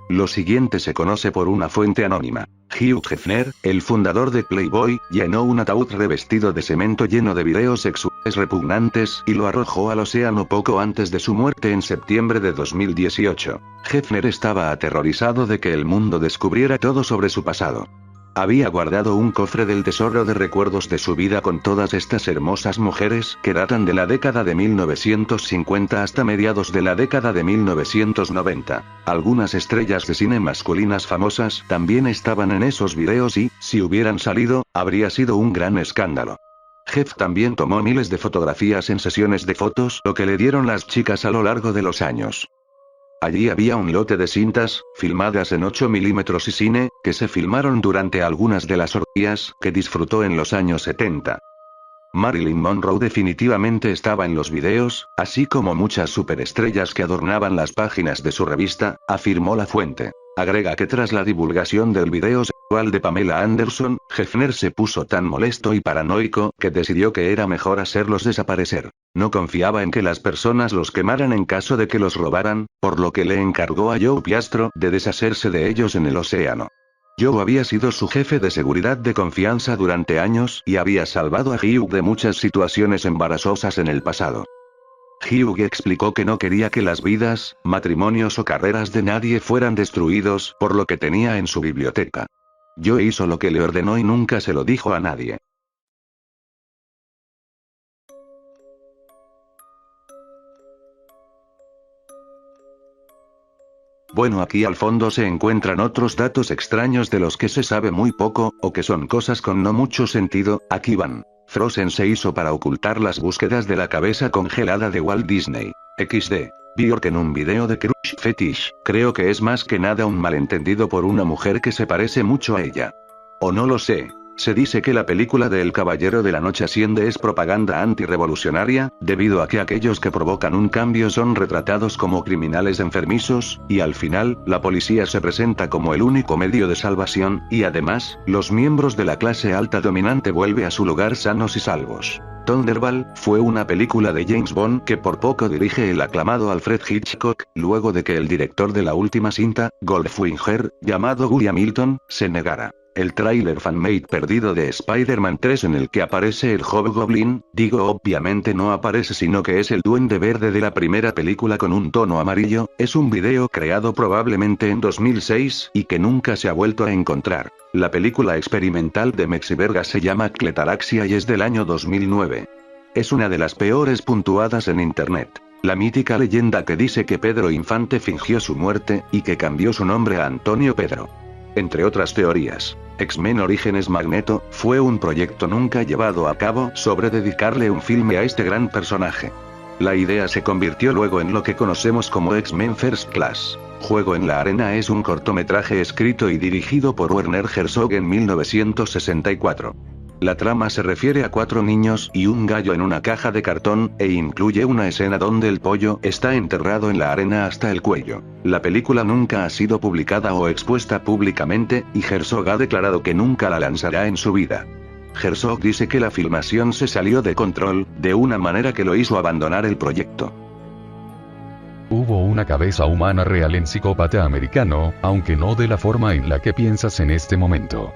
Lo siguiente se conoce por una fuente anónima. Hugh Hefner, el fundador de Playboy, llenó un ataúd revestido de cemento lleno de videos sexuales repugnantes y lo arrojó al océano poco antes de su muerte en septiembre de 2018. Hefner estaba aterrorizado de que el mundo descubriera todo sobre su pasado. Había guardado un cofre del tesoro de recuerdos de su vida con todas estas hermosas mujeres que datan de la década de 1950 hasta mediados de la década de 1990. Algunas estrellas de cine masculinas famosas también estaban en esos videos y, si hubieran salido, habría sido un gran escándalo. Jeff también tomó miles de fotografías en sesiones de fotos, lo que le dieron las chicas a lo largo de los años. Allí había un lote de cintas, filmadas en 8 milímetros y cine, que se filmaron durante algunas de las orgías que disfrutó en los años 70. Marilyn Monroe definitivamente estaba en los videos, así como muchas superestrellas que adornaban las páginas de su revista, afirmó la fuente. Agrega que tras la divulgación del video sexual de Pamela Anderson, Hefner se puso tan molesto y paranoico que decidió que era mejor hacerlos desaparecer. No confiaba en que las personas los quemaran en caso de que los robaran, por lo que le encargó a Joe Piastro de deshacerse de ellos en el océano. Joe había sido su jefe de seguridad de confianza durante años y había salvado a Hugh de muchas situaciones embarazosas en el pasado. Hugh explicó que no quería que las vidas, matrimonios o carreras de nadie fueran destruidos por lo que tenía en su biblioteca. Joe hizo lo que le ordenó y nunca se lo dijo a nadie. Bueno, aquí al fondo se encuentran otros datos extraños de los que se sabe muy poco, o que son cosas con no mucho sentido. Aquí van. Frozen se hizo para ocultar las búsquedas de la cabeza congelada de Walt Disney. XD. Bjork en un video de Crush Fetish. Creo que es más que nada un malentendido por una mujer que se parece mucho a ella. O no lo sé. Se dice que la película de El Caballero de la Noche Asciende es propaganda antirrevolucionaria, debido a que aquellos que provocan un cambio son retratados como criminales enfermizos, y al final, la policía se presenta como el único medio de salvación, y además, los miembros de la clase alta dominante vuelven a su lugar sanos y salvos. Thunderball fue una película de James Bond que por poco dirige el aclamado Alfred Hitchcock, luego de que el director de la última cinta, Goldfinger, llamado Guy Hamilton, se negara. El tráiler fanmade perdido de Spider-Man 3 en el que aparece el Hobgoblin, obviamente no aparece sino que es el Duende Verde de la primera película con un tono amarillo, es un video creado probablemente en 2006, y que nunca se ha vuelto a encontrar. La película experimental de Mexiverga se llama Cletaraxia y es del año 2009. Es una de las peores puntuadas en internet. La mítica leyenda que dice que Pedro Infante fingió su muerte, y que cambió su nombre a Antonio Pedro. Entre otras teorías, X-Men Orígenes Magneto fue un proyecto nunca llevado a cabo sobre dedicarle un filme a este gran personaje. La idea se convirtió luego en lo que conocemos como X-Men First Class. Juego en la Arena es un cortometraje escrito y dirigido por Werner Herzog en 1964. La trama se refiere a 4 niños y un gallo en una caja de cartón, e incluye una escena donde el pollo está enterrado en la arena hasta el cuello. La película nunca ha sido publicada o expuesta públicamente, y Herzog ha declarado que nunca la lanzará en su vida. Herzog dice que la filmación se salió de control, de una manera que lo hizo abandonar el proyecto. Hubo una cabeza humana real en Psicópata Americano, aunque no de la forma en la que piensas en este momento.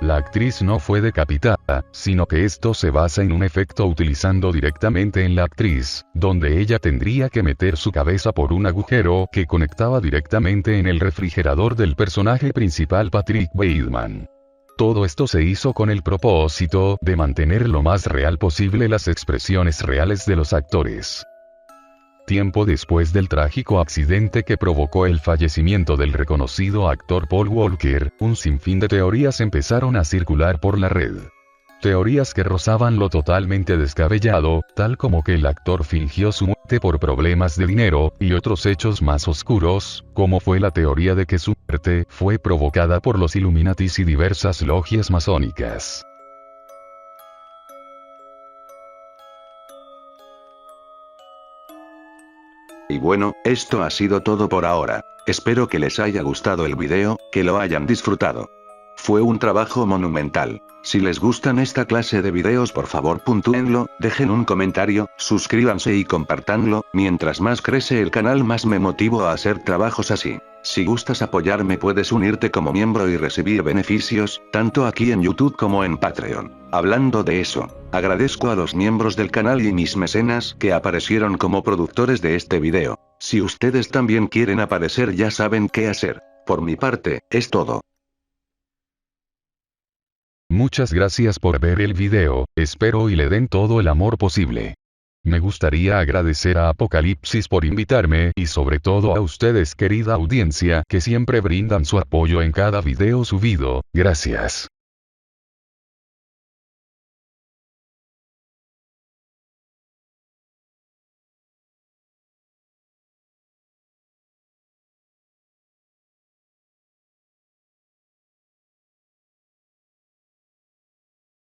La actriz no fue decapitada, sino que esto se basa en un efecto utilizando directamente en la actriz, donde ella tendría que meter su cabeza por un agujero que conectaba directamente en el refrigerador del personaje principal Patrick Bateman. Todo esto se hizo con el propósito de mantener lo más real posible las expresiones reales de los actores. Tiempo después del trágico accidente que provocó el fallecimiento del reconocido actor Paul Walker, un sinfín de teorías empezaron a circular por la red. Teorías que rozaban lo totalmente descabellado, tal como que el actor fingió su muerte por problemas de dinero, y otros hechos más oscuros, como fue la teoría de que su muerte fue provocada por los Illuminatis y diversas logias masónicas. Y bueno, esto ha sido todo por ahora. Espero que les haya gustado el video, que lo hayan disfrutado. Fue un trabajo monumental. Si les gustan esta clase de videos por favor puntúenlo, dejen un comentario, suscríbanse y compartanlo, mientras más crece el canal más me motivo a hacer trabajos así. Si gustas apoyarme puedes unirte como miembro y recibir beneficios, tanto aquí en YouTube como en Patreon. Hablando de eso, agradezco a los miembros del canal y mis mecenas que aparecieron como productores de este video. Si ustedes también quieren aparecer ya saben qué hacer. Por mi parte, es todo. Muchas gracias por ver el video, espero y le den todo el amor posible. Me gustaría agradecer a Apocalipsis por invitarme y sobre todo a ustedes querida audiencia que siempre brindan su apoyo en cada video subido, gracias.